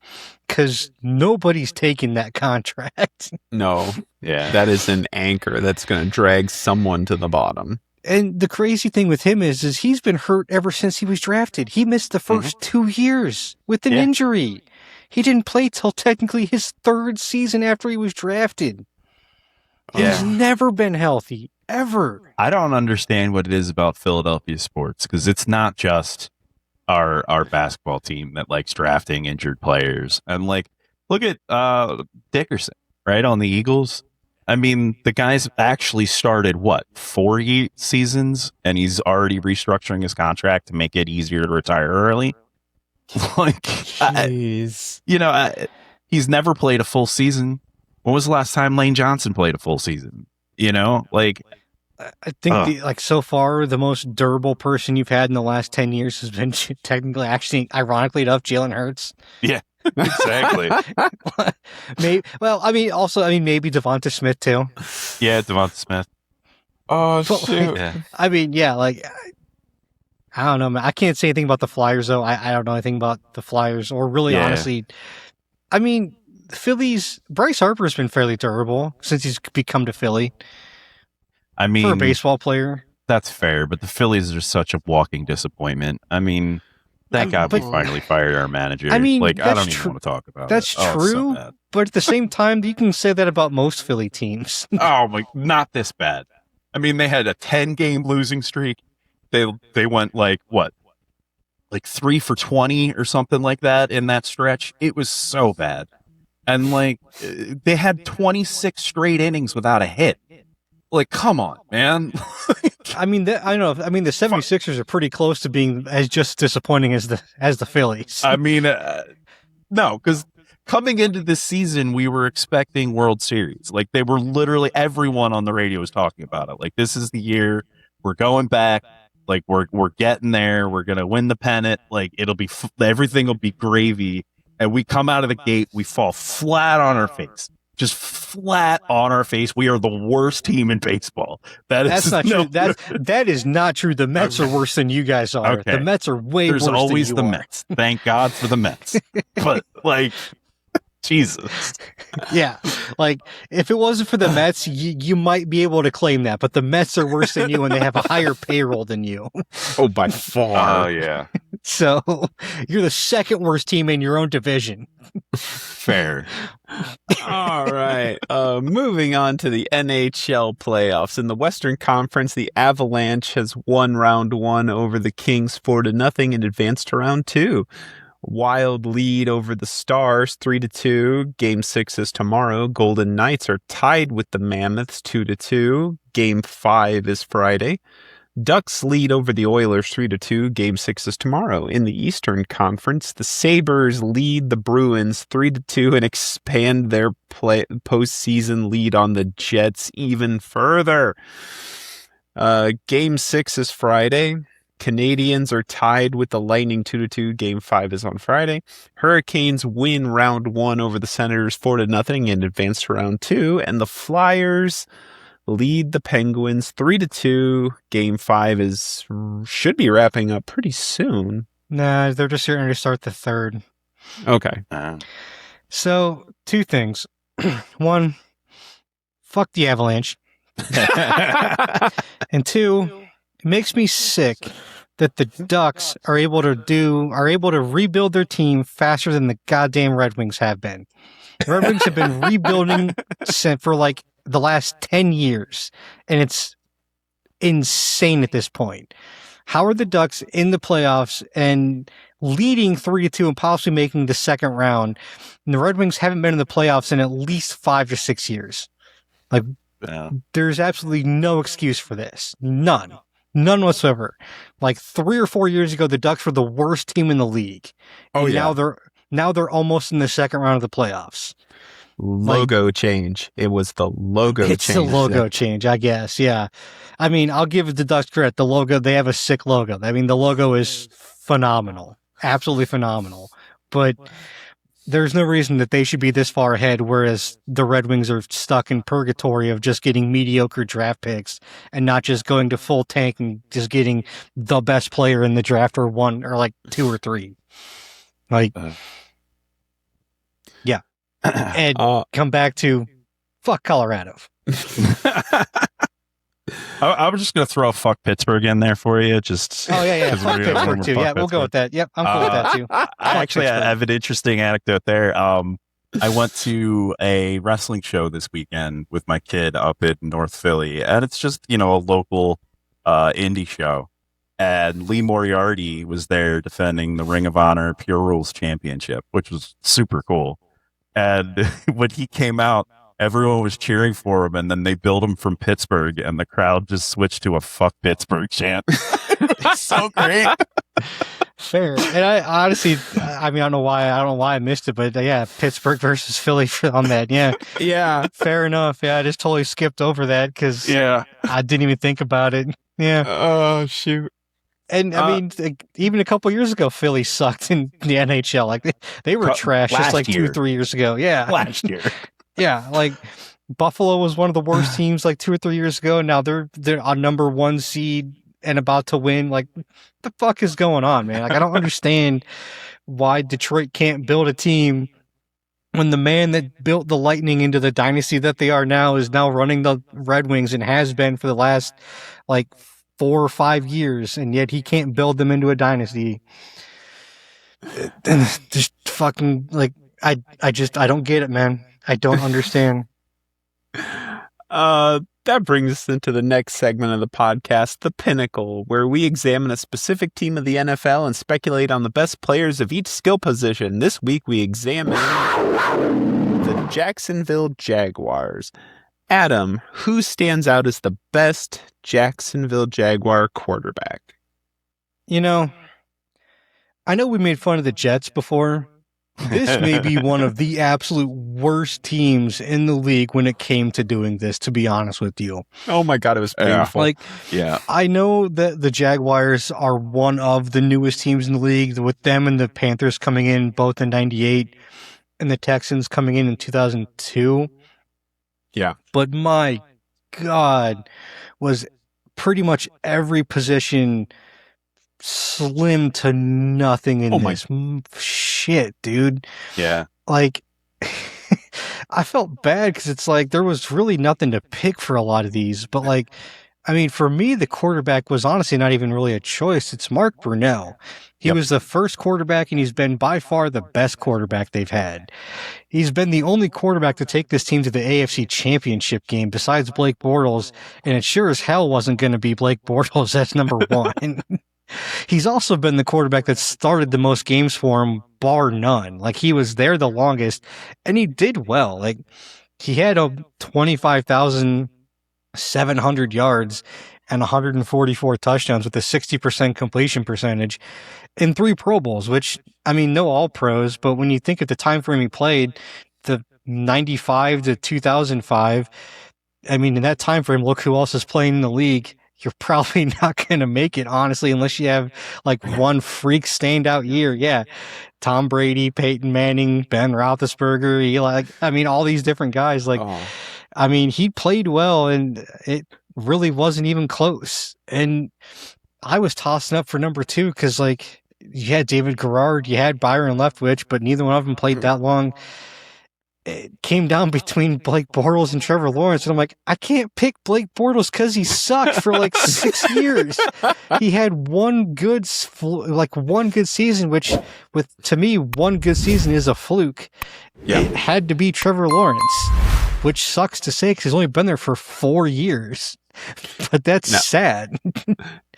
because nobody's taking that contract. No, Yeah. that is an anchor that's going to drag someone to the bottom. And the crazy thing with him is he's been hurt ever since he was drafted. He missed the first 2 years with an injury. He didn't play till technically his 3rd season after he was drafted. He's never been healthy, ever. I don't understand what it is about Philadelphia sports because it's not just our basketball team that likes drafting injured players. And like, look at Dickerson, right, on the Eagles. I mean, the guy's actually started, 4 seasons, and he's already restructuring his contract to make it easier to retire early. Like, Jeez. He's never played a full season. When was the last time Lane Johnson played a full season? Like, I think so far the most durable person you've had in the last 10 years has been technically, actually, ironically enough, Jalen Hurts. Yeah, exactly. Maybe maybe Devonta Smith too. Yeah, Devonta Smith. Oh, shoot. Yeah. I mean, yeah, like, I don't know, man. I can't say anything about the Flyers, though. I don't know anything about the Flyers, or really, honestly. I mean, Phillies, Bryce Harper's been fairly durable since he's become to Philly. I mean, for a baseball player. That's fair, but the Phillies are such a walking disappointment. I mean, thank God we finally fired our manager. I mean, like, I don't even want to talk about that's it. true, So but at the same time, you can say that about most Philly teams. oh my, not this bad. I mean, they had a 10-game losing streak. They went like 3 for 20 or something like that in that stretch. It was so bad. And like, they had 26 straight innings without a hit. Like, come on, man. I mean, I don't know. I mean, the 76ers are pretty close to being as just disappointing as the Phillies. I mean, no, because coming into this season, we were expecting World Series. Like, they were literally, everyone on the radio was talking about it. Like, this is the year. We're going back. Like, we're getting there. We're going to win the pennant. Like, it'll be, everything will be gravy. And we come out of the gate, we fall flat on our face. Just flat on our face. We are the worst team in baseball. That's not true. That is not true. The Mets are worse than you guys are. Okay. The Mets are way worse There's always than the you are. Mets. Thank God for the Mets. But like, Jesus. Yeah. Like, if it wasn't for the Mets, you might be able to claim that. But the Mets are worse than you, and they have a higher payroll than you. Oh, by far. Oh, yeah. So you're the second worst team in your own division. Fair. All right. Moving on to the NHL playoffs. In the Western Conference, the Avalanche has won round 1 over the Kings 4-0 and advanced to round 2. Wild lead over the Stars 3-2. Game 6 is tomorrow. Golden Knights are tied with the Mammoths 2-2. Game 5 is Friday. Ducks lead over the Oilers 3-2. Game 6 is tomorrow. In the Eastern Conference, the Sabres lead the Bruins 3-2 and expand their postseason lead on the Jets even further. Game 6 is Friday. Canadians are tied with the Lightning 2-2. Game 5 is on Friday. Hurricanes win round 1 over the Senators 4-0 and advance to round 2. And the Flyers lead the Penguins 3-2. Game 5 should be wrapping up pretty soon. Nah, they're just starting to start the third. Okay. So, 2 things. 1, fuck the Avalanche. And 2, it makes me sick that the Ducks are able to rebuild their team faster than the goddamn Red Wings have been. The Red Wings have been rebuilding for like the last 10 years, and it's insane at this point. How are the Ducks in the playoffs and leading 3-2 and possibly making the second round? And the Red Wings haven't been in the playoffs in at least 5 to 6 years. Like, there's absolutely no excuse for this. None whatsoever. Like 3 or 4 years ago, the Ducks were the worst team in the league. Oh, and yeah. Now they're almost in the second round of the playoffs. Logo change. It was the logo change. It's the logo change, I guess. Yeah. I mean, I'll give the Ducks credit. The logo, they have a sick logo. I mean, the logo is phenomenal. Absolutely phenomenal. But there's no reason that they should be this far ahead, whereas the Red Wings are stuck in purgatory of just getting mediocre draft picks and not just going to full tank and just getting the best player in the draft or one or like two or three. Like, yeah. And come back to fuck Colorado. I was just going to throw a fuck Pittsburgh in there for you. Just fuck Pittsburgh too. Yeah, we'll go with that. Yep, I'm cool with that too. I have an interesting anecdote there. I went to a wrestling show this weekend with my kid up in North Philly, and it's just, a local indie show. And Lee Moriarty was there defending the Ring of Honor Pure Rules Championship, which was super cool. And when he came out, everyone was cheering for him, and then they billed him from Pittsburgh, and the crowd just switched to a fuck Pittsburgh chant. It's so great. Fair. And I honestly, I don't know why I missed it, but yeah, Pittsburgh versus Philly on that. Yeah. Yeah. Fair enough. Yeah, I just totally skipped over that because I didn't even think about it. Yeah. Oh, shoot. And I mean, even a couple years ago, Philly sucked in the NHL. Like they were trash just like 2-3 years ago. Yeah. Last year. Yeah, like Buffalo was one of the worst teams like 2 or 3 years ago. And now they're on number 1 seed and about to win. Like, what the fuck is going on, man? Like, I don't understand why Detroit can't build a team when the man that built the Lightning into the dynasty that they are now is now running the Red Wings and has been for the last like 4 or 5 years, and yet he can't build them into a dynasty. Just fucking like I don't get it, man. I don't understand. That brings us into the next segment of the podcast, The Pinnacle, where we examine a specific team of the NFL and speculate on the best players of each skill position. This week we examine the Jacksonville Jaguars. Adam, who stands out as the best Jacksonville Jaguar quarterback? I know we made fun of the Jets before. This may be one of the absolute worst teams in the league when it came to doing this, to be honest with you. Oh my God, it was painful. I know that the Jaguars are one of the newest teams in the league, with them and the Panthers coming in both in 98 and the Texans coming in 2002. Yeah. But my God, was pretty much every position slim to nothing in this shit, dude. Yeah. Like, I felt bad because it's like there was really nothing to pick for a lot of these. But like, I mean, for me, the quarterback was honestly not even really a choice. It's Mark Brunell. He was the first quarterback, and he's been by far the best quarterback they've had. He's been the only quarterback to take this team to the AFC Championship game besides Blake Bortles, and it sure as hell wasn't going to be Blake Bortles. That's number one. He's also been the quarterback that started the most games for him, bar none. Like, he was there the longest, and he did well. Like, he had 25,700 yards and 144 touchdowns with a 60% completion percentage in 3 Pro Bowls, which, I mean, no all pros, but when you think of the time frame he played, the 95 to 2005, I mean, in that time frame, look who else is playing in the league. You're probably not going to make it, honestly, unless you have like one freak standout year. Yeah. Tom Brady, Peyton Manning, Ben Roethlisberger, Eli, I mean, all these different guys. Like, I mean, he played well, and it really wasn't even close. And I was tossing up for number 2 because, like, you had David Garrard, you had Byron Leftwich, but neither one of them played that long. It came down between Blake Bortles and Trevor Lawrence, and I'm like, I can't pick Blake Bortles because he sucked for like 6 years. He had one good season, which, to me, one good season is a fluke. Yeah. It had to be Trevor Lawrence, which sucks to say because he's only been there for 4 years. But that's sad.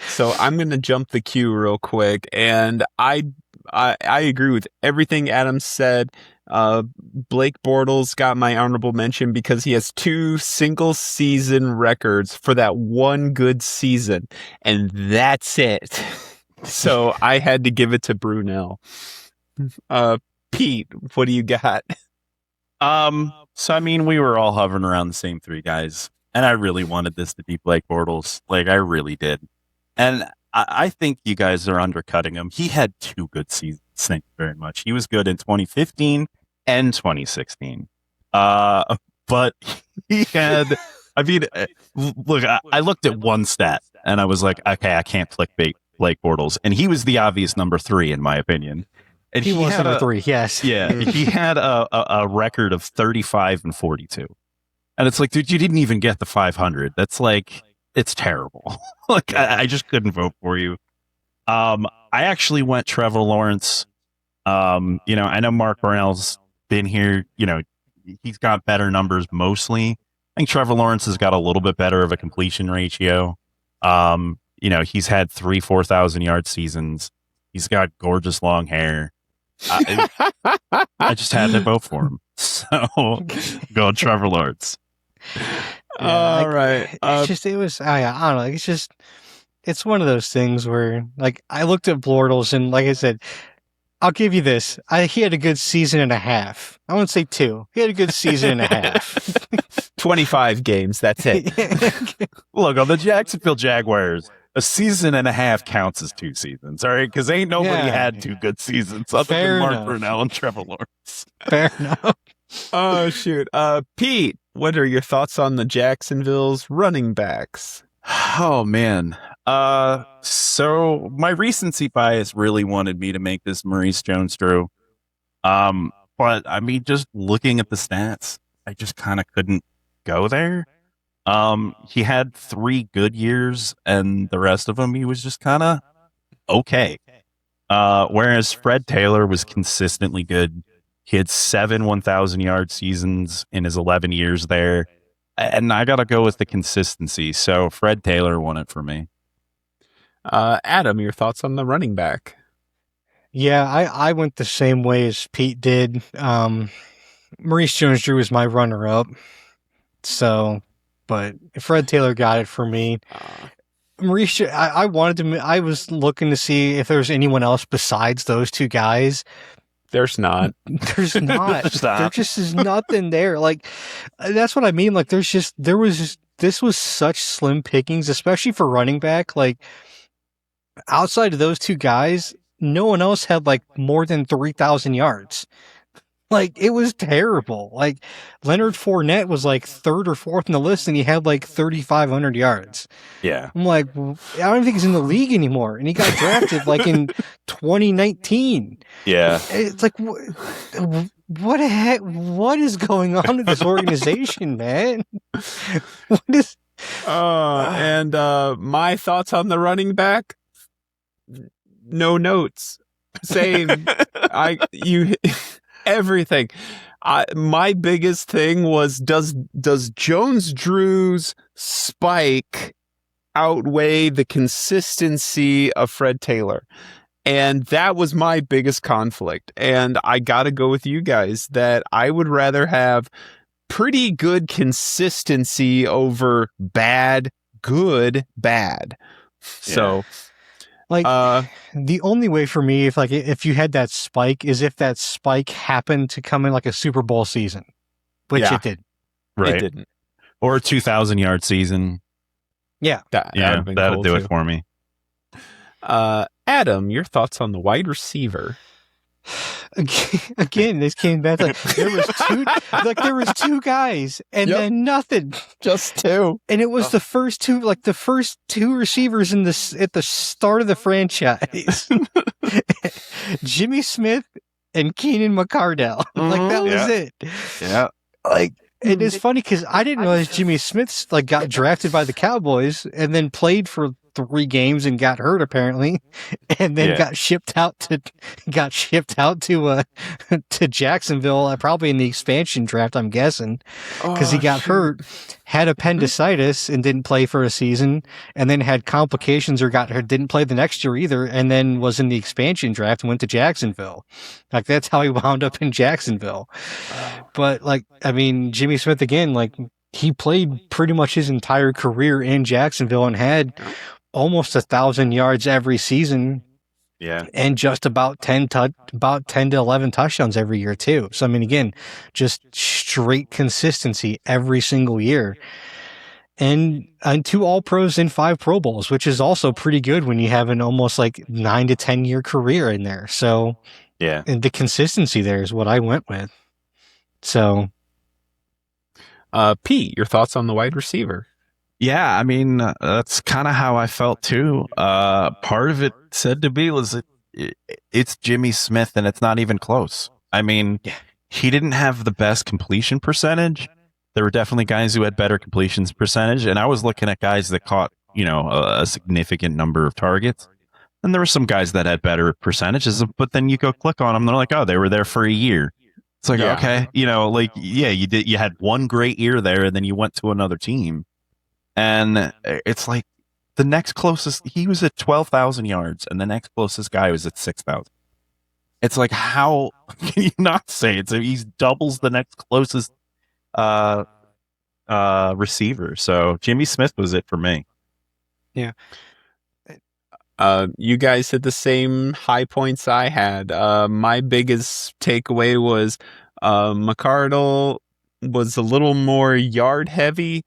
So I'm going to jump the queue real quick, and I agree with everything Adam said. Blake Bortles got my honorable mention because he has 2 single season records for that one good season, and that's it. So I had to give it to Brunell. Pete, what do you got? So I mean, we were all hovering around the same 3 guys, and I really wanted this to be Blake Bortles. Like, I really did. And I think you guys are undercutting him. He had 2 good seasons. Thank you very much. He was good in 2015 and 2016. But he had, I mean, look, I looked at one stat and I was like, okay, I can't clickbait Blake Bortles. And he was the obvious number 3, in my opinion. And he was number 3, yes. Yeah, he had a record of 35 and 42. And it's like, dude, you didn't even get the 500. That's like, it's terrible. Like, I just couldn't vote for you. I actually went Trevor Lawrence. I know Mark Brunell's been here. He's got better numbers mostly. I think Trevor Lawrence has got a little bit better of a completion ratio. He's had 4,000 yard seasons. He's got gorgeous long hair. I just had to vote for him. So go Trevor Lawrence. All right. I don't know. It's one of those things where, like, I looked at Bortles and, like I said, I'll give you this. He had a good season and a half. I won't say 2. He had a good season and a half. 25 games. That's it. Look, on the Jacksonville Jaguars, a season and a half counts as 2 seasons, all right? Because ain't nobody had 2 good seasons other than Mark Brunell and Trevor Lawrence. Fair enough. Oh, shoot. Pete, what are your thoughts on the Jacksonville's running backs? Oh, man. So my recency bias really wanted me to make this Maurice Jones-Drew. But, I mean, just looking at the stats, I just kind of couldn't go there. He had 3 good years, and the rest of them, he was just kind of okay. Whereas Fred Taylor was consistently good. He had 7 1,000-yard seasons in his 11 years there. And I got to go with the consistency. So Fred Taylor won it for me. Adam, your thoughts on the running back? Yeah, I went the same way as Pete did. Maurice Jones-Drew is my runner-up. So, but Fred Taylor got it for me. Maurice, I was looking to see if there was anyone else besides those 2 guys. There's not. There's not. There just is nothing there. Like, that's what I mean. Like, this was such slim pickings, especially for running back. Like, outside of those 2 guys, no one else had like more than 3,000 yards. Like, it was terrible. Like, Leonard Fournette was like 3rd or 4th in the list, and he had like 3,500 yards. Yeah. I'm like, I don't even think he's in the league anymore. And he got drafted like in 2019. Yeah. It's like, what the heck? What is going on in this organization, man? What is? And my thoughts on the running back? No notes. Same. Everything. My biggest thing was, does Jones-Drew's spike outweigh the consistency of Fred Taylor? And that was my biggest conflict. And I got to go with you guys that I would rather have pretty good consistency over bad, good, bad. So... Like, the only way for me, if you had that spike, is if that spike happened to come in like a Super Bowl season, which it did. Right. It didn't. Or a 2,000-yard season. Yeah. That'd do it for me. Adam, your thoughts on the wide receiver? Again, this came back like there was 2 guys and then nothing. Just 2. And it was the first 2 receivers at the start of the franchise. Jimmy Smith and Keenan McCardell. Like, that was it. Yeah. Like, it is funny because I didn't realize Jimmy Smith got drafted by the Cowboys and then played for 3 games and got hurt apparently, and then got shipped out to Jacksonville, probably in the expansion draft, I'm guessing, because he got hurt, had appendicitis and didn't play for a season, and then had complications or got hurt, didn't play the next year either, and then was in the expansion draft and went to Jacksonville. Like, that's how he wound up in Jacksonville. But like, I mean, Jimmy Smith again, like, he played pretty much his entire career in Jacksonville and had almost 1,000 yards every season. Yeah. And just about 10 to 11 touchdowns every year too. So, I mean, again, just straight consistency every single year. And 2 All-Pros and 5 Pro Bowls, which is also pretty good when you have an almost like 9 to 10 year career in there. So, yeah. And the consistency there is what I went with. So, Pete, your thoughts on the wide receiver? Yeah, I mean, that's kind of how I felt too. Part of it said to me was it's Jimmy Smith, and it's not even close. I mean, Yeah. he didn't have the best completion percentage. There were definitely guys who had better completions percentage, and I was looking at guys that caught, a significant number of targets. And there were some guys that had better percentages, but then you go click on them, they're like, oh, they were there for a year. It's like, Yeah. okay, you had one great year there, and then you went to another team. And it's like the next closest, he was at 12,000 yards, and the next closest guy was at 6,000. It's like, how can you not say it? So he doubles the next closest receiver. So Jimmy Smith was it for me. yeah. You guys hit the same high points I had. My biggest takeaway was McCardle was a little more yard heavy,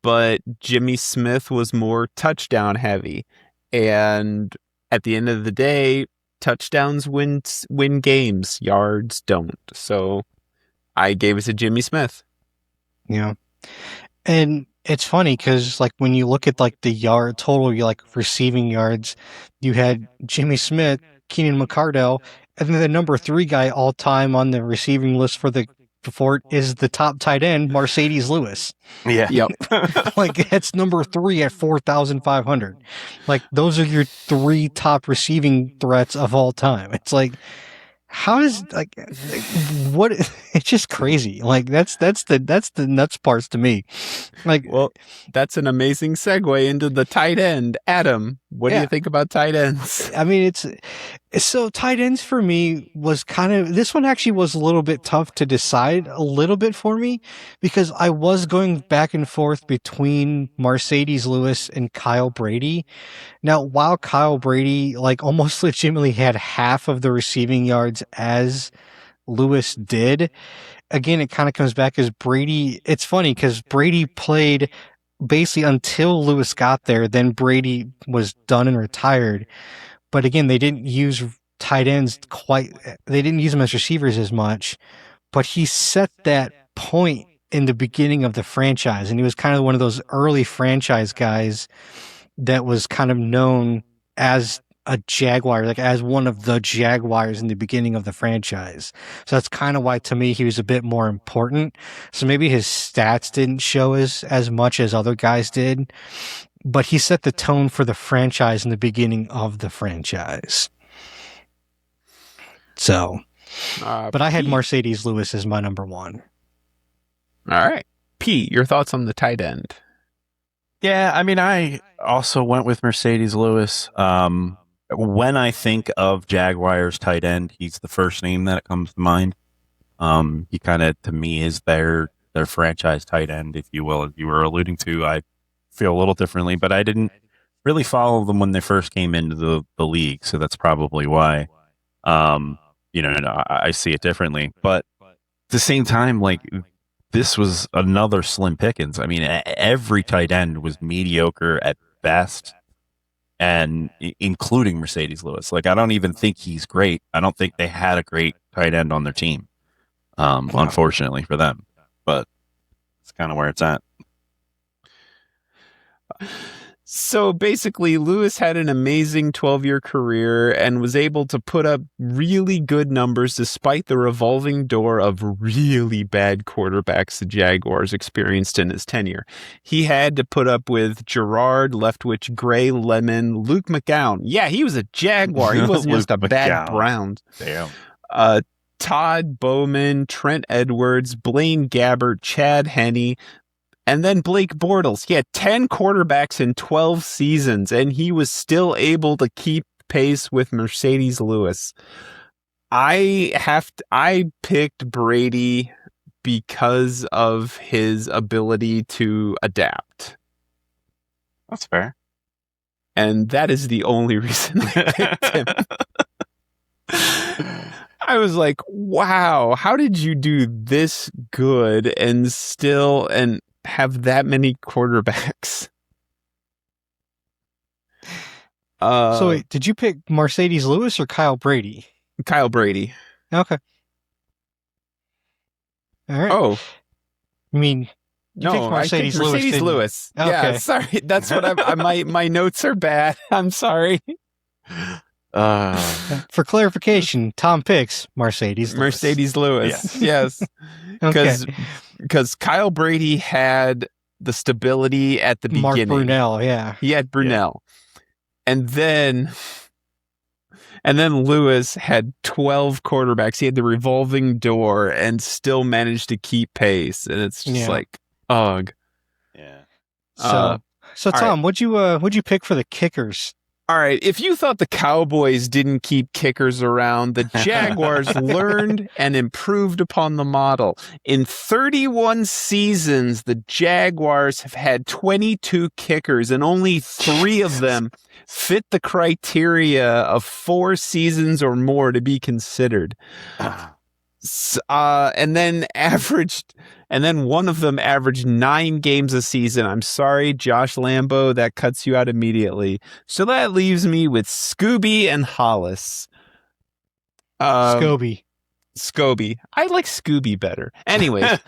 but Jimmy Smith was more touchdown heavy. And at the end of the day, touchdowns win games, yards don't. So I gave it to Jimmy Smith. Yeah. And it's funny because, like, when you look at, like, the total, receiving yards, you had Jimmy Smith, Keenan McCardell, and then the number 3 guy all time on the receiving list for it is the top tight end, Mercedes Lewis. Yeah. Yep. Like, that's number 3 at 4,500. Like, those are your 3 top receiving threats of all time. It's like, how is, like, what? It's just crazy. Like, that's the nuts parts to me. Like, Well, that's an amazing segue into the tight end. Adam, what do Yeah. you think about tight ends? I mean, so tight ends for me was this one actually was a little bit tough to decide a little bit for me because I was going back and forth between Mercedes Lewis and Kyle Brady. Now, while Kyle Brady, like, almost legitimately had half of the receiving yards as Lewis did, again, it kind of comes back as Brady. It's funny because Brady played basically until Lewis got there. Then Brady was done and retired. But again, they didn't use tight ends they didn't use them as receivers as much. But he set that point in the beginning of the franchise. And he was kind of one of those early franchise guys that was kind of known as a Jaguar, like as one of the Jaguars in the beginning of the franchise. So that's kind of why, to me, he was a bit more important. So maybe his stats didn't show as much as other guys did, but he set the tone for the franchise in the beginning of the franchise. So, but I had Pete. Mercedes Lewis as my number 1. All right. Pete, your thoughts on the tight end? Yeah, I mean, I also went with Mercedes Lewis. When I think of Jaguars tight end, he's the first name that comes to mind. He kind of, to me, is their franchise tight end, if you will, as you were alluding to. I feel a little differently, but I didn't really follow them when they first came into the league, so that's probably why. I see it differently. But at the same time, like, this was another slim pickings. I mean, every tight end was mediocre at best, and including Mercedes Lewis. Like, I don't even think he's great. I don't think they had a great tight end on their team, unfortunately for them. But it's kind of where it's at. So basically, Lewis had an amazing 12-year career and was able to put up really good numbers despite the revolving door of really bad quarterbacks the Jaguars experienced in his tenure. He had to put up with Gerard, Leftwich, Gray, Lemon, Luke McGowan. Yeah, he was a Jaguar. He wasn't just a bad McGowan. Brown. Damn. Todd Bowman, Trent Edwards, Blaine Gabbert, Chad Henne, and then Blake Bortles. He had 10 quarterbacks in 12 seasons, and he was still able to keep pace with Mercedes Lewis. I picked Brady because of his ability to adapt. That's fair. And that is the only reason I picked him. I was like, wow, how did you do this good and have that many quarterbacks? So wait, did you pick Mercedes Lewis or Kyle Brady? Kyle Brady. Okay. All right. Oh, I mean, you picked no, I think Mercedes Lewis. Mercedes didn't you? Lewis. Okay. Yeah, sorry. That's what my notes are bad. I'm sorry. For clarification, Tom picks Mercedes Lewis. Mercedes Lewis. Yes. Okay. Because Kyle Brady had the stability at the Mark beginning. Brunell, yeah. He had Brunell. And then Lewis had 12 quarterbacks. He had the revolving door and still managed to keep pace. And it's just like, ugh. Yeah. So Tom, what'd you pick for the kickers? All right, if you thought the Cowboys didn't keep kickers around, the Jaguars learned and improved upon the model. In 31 seasons, the Jaguars have had 22 kickers, and only 3 of them fit the criteria of 4 seasons or more to be considered. And then one of them averaged 9 games a season. I'm sorry, Josh Lambo, that cuts you out immediately. So that leaves me with Scobee and Hollis. Scobee. I like Scobee better. Anyways.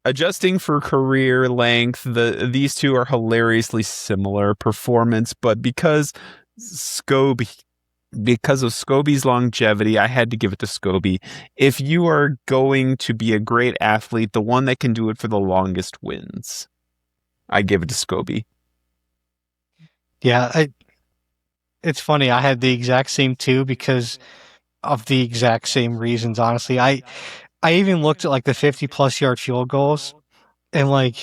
Adjusting for career length, these two are hilariously similar performance, but because of Scobee's longevity, I had to give it to Scobee. If you are going to be a great athlete, the one that can do it for the longest wins. I give it to Scobee. Yeah, it's funny. I had the exact same too because of the exact same reasons. Honestly, I even looked at like the 50+ yard field goals, and like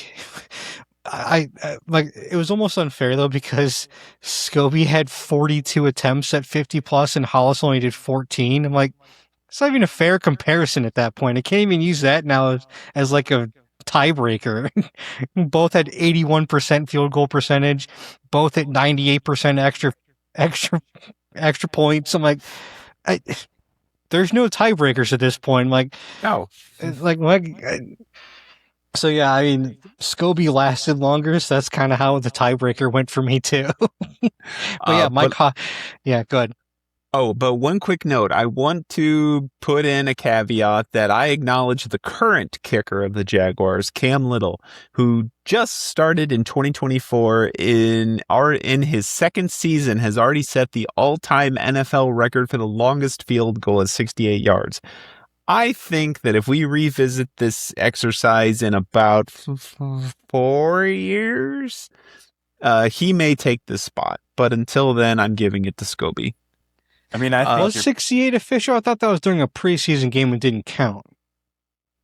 I like it was almost unfair though because Scobee had 42 attempts at 50+ and Hollis only did 14. I'm like, it's not even a fair comparison at that point. I can't even use that now as like a tiebreaker. Both had 81% field goal percentage, both at 98% extra points. I'm like, there's no tiebreakers at this point. I'm like, no, so yeah, I mean, Scobee lasted longer, so that's kind of how the tiebreaker went for me too. But yeah, good. Oh, but one quick note. I want to put in a caveat that I acknowledge the current kicker of the Jaguars, Cam Little, who just started in 2024 in his second season, has already set the all-time NFL record for the longest field goal at 68 yards. I think that if we revisit this exercise in about 4 years, he may take this spot. But until then, I'm giving it to Scobee. I mean, I think was 68 official? I thought that was during a preseason game and didn't count.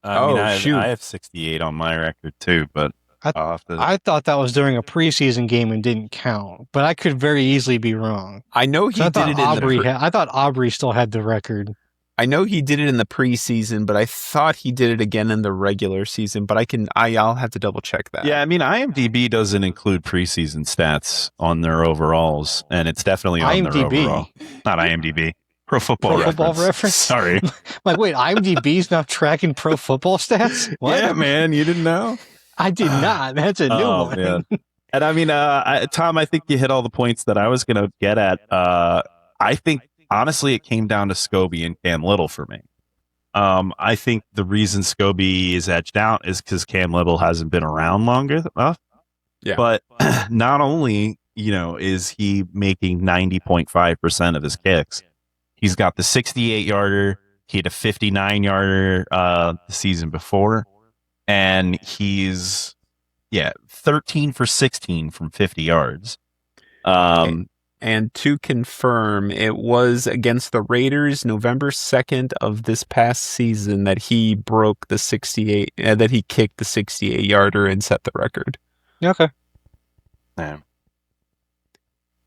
I have 68 on my record too, but I thought that was during a preseason game and didn't count. But I could very easily be wrong. I know he did it I thought Aubrey still had the record. I know he did it in the preseason, but I thought he did it again in the regular season. But I'll have to double check that. Yeah, I mean, IMDb doesn't include preseason stats on their overalls, and it's definitely on their overall. Not IMDb. Pro Football Reference. Sorry. Like, wait, IMDb's not tracking pro football stats? What? Yeah, man, you didn't know? I did not. That's a new one. Man. And I mean, Tom, I think you hit all the points that I was going to get at. I think, honestly, it came down to Scobee and Cam Little for me. I think the reason Scobee is edged out is because Cam Little hasn't been around longer enough. Yeah. But not only, is he making 90.5% of his kicks, he's got the 68-yarder. He had a 59-yarder the season before. And he's, 13 for 16 from 50 yards. And to confirm, it was against the Raiders November 2nd of this past season that he broke the 68, that he kicked the 68-yarder and set the record. Okay. Yeah.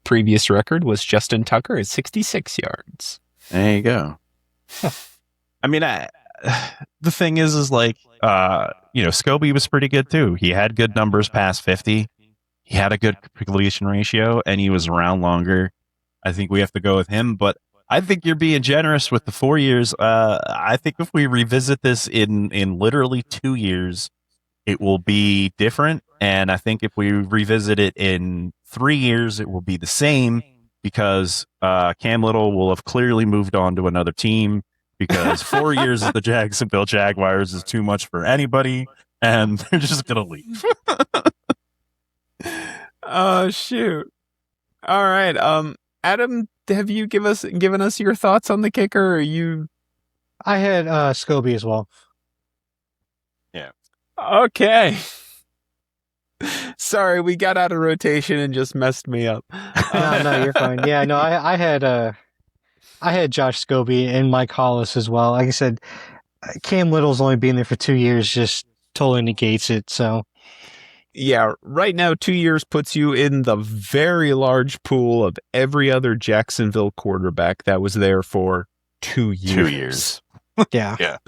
Previous record was Justin Tucker at 66 yards. There you go. I mean, the thing is like, Scobee was pretty good too. He had good numbers past 50. He had a good completion ratio, and he was around longer. I think we have to go with him, but I think you're being generous with the 4 years. I think if we revisit this in literally 2 years, it will be different. And I think if we revisit it in 3 years, it will be the same. because Cam Little will have clearly moved on to another team because 4 years of the Jacksonville Jaguars is too much for anybody, and they're just going to leave. Oh, shoot. All right. Adam, have you given us your thoughts on the kicker? Or you? I had Scobee as well. Yeah. Okay. Sorry, we got out of rotation and just messed me up. No, you're fine. Yeah, no, I had Josh Scobee and Mike Hollis as well. Like I said, Cam Little's only been there for 2 years, just totally negates it. So, yeah, right now 2 years puts you in the very large pool of every other Jacksonville quarterback that was there for 2 years. 2 years. yeah. Yeah.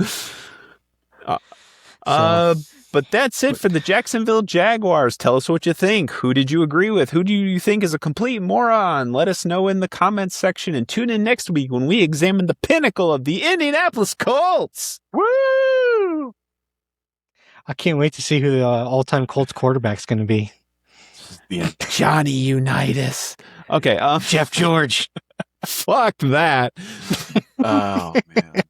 But that's it for the Jacksonville Jaguars. Tell us what you think. Who did you agree with? Who do you think is a complete moron? Let us know in the comments section, and tune in next week when we examine the pinnacle of the Indianapolis Colts. Woo! I can't wait to see who the all-time Colts quarterback's going to be. Johnny Unitas. Okay, Jeff George. Fuck that. Oh, man.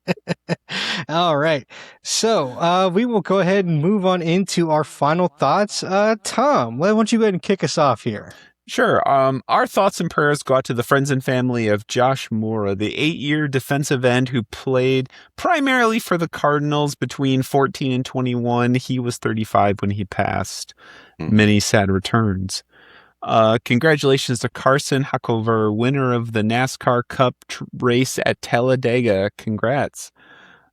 All right. So we will go ahead and move on into our final thoughts. Tom, why don't you go ahead and kick us off here? Sure. Our thoughts and prayers go out to the friends and family of Josh Mora, the 8-year defensive end who played primarily for the Cardinals between 14 and 21. He was 35 when he passed. Many sad returns. Congratulations to Carson Hackover, winner of the NASCAR Cup race at Talladega. Congrats.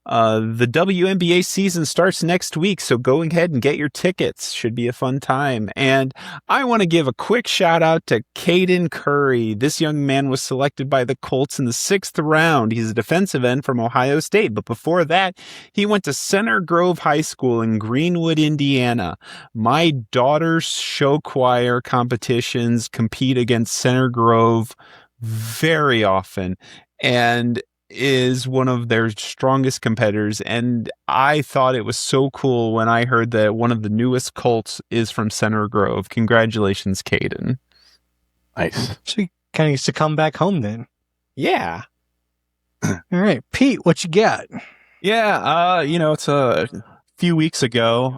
The WNBA season starts next week, so go ahead and get your tickets. Should be a fun time. And I want to give a quick shout out to Caden Curry. This young man was selected by the Colts in the 6th round. He's a defensive end from Ohio State, but before that, he went to Center Grove High School in Greenwood, Indiana. My daughter's show choir competitions compete against Center Grove very often, and is one of their strongest competitors, and I thought it was so cool when I heard that one of the newest Colts is from Center Grove. Congratulations, Caden. Nice. So he kind of needs to come back home then. Yeah. All right, Pete, what you got? Yeah, it's a few weeks ago,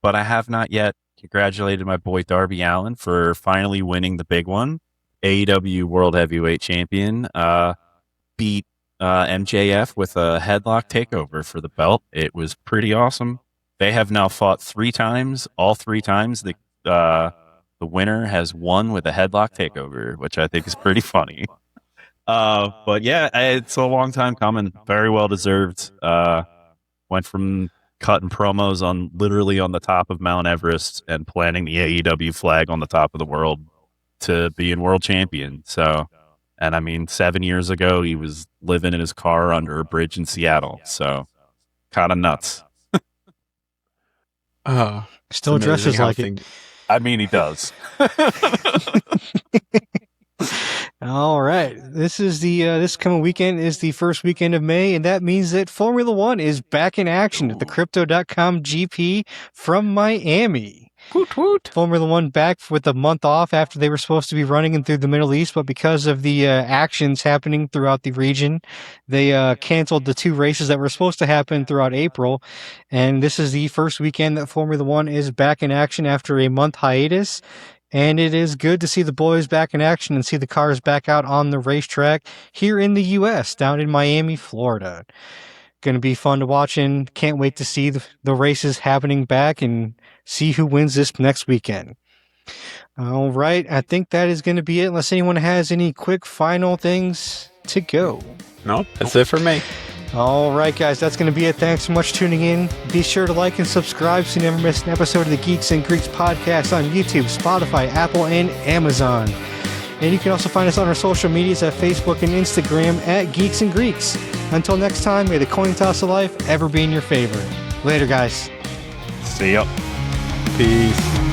but I have not yet congratulated my boy Darby Allin for finally winning the big one. AEW World Heavyweight Champion beat MJF with a headlock takeover for the belt. It was pretty awesome. They have now fought 3 times. All 3 times the winner has won with a headlock takeover, which I think is pretty funny. But yeah, it's a long time coming. Very well deserved. Went from cutting promos on literally on the top of Mount Everest and planting the AEW flag on the top of the world to being world champion. So, and I mean, 7 years ago, he was living in his car under a bridge in Seattle. So, kind of nuts. Still dresses like it. I mean, he does. All right. This is this coming weekend is the first weekend of May, and that means that Formula One is back in action at the Crypto.com GP from Miami. Woot woot. Formula One back with a month off after they were supposed to be running in through the Middle East, but because of the actions happening throughout the region, they canceled the 2 races that were supposed to happen throughout April. And this is the first weekend that Formula One is back in action after a month hiatus. And it is good to see the boys back in action and see the cars back out on the racetrack here in the U.S., down in Miami, Florida. Going to be fun to watch, and can't wait to see the races happening back and see who wins this next weekend. All right, I think that is going to be it, unless anyone has any quick final things to go. No, that's it for me. All right, guys, that's going to be it. Thanks so much for tuning in. Be sure to like and subscribe so you never miss an episode of the Geeks and Greeks podcast on YouTube, Spotify, Apple, and Amazon. And you can also find us on our social medias at Facebook and Instagram at Geeks and Greeks. Until next time, may the coin toss of life ever be in your favor. Later, guys. See ya. Peace.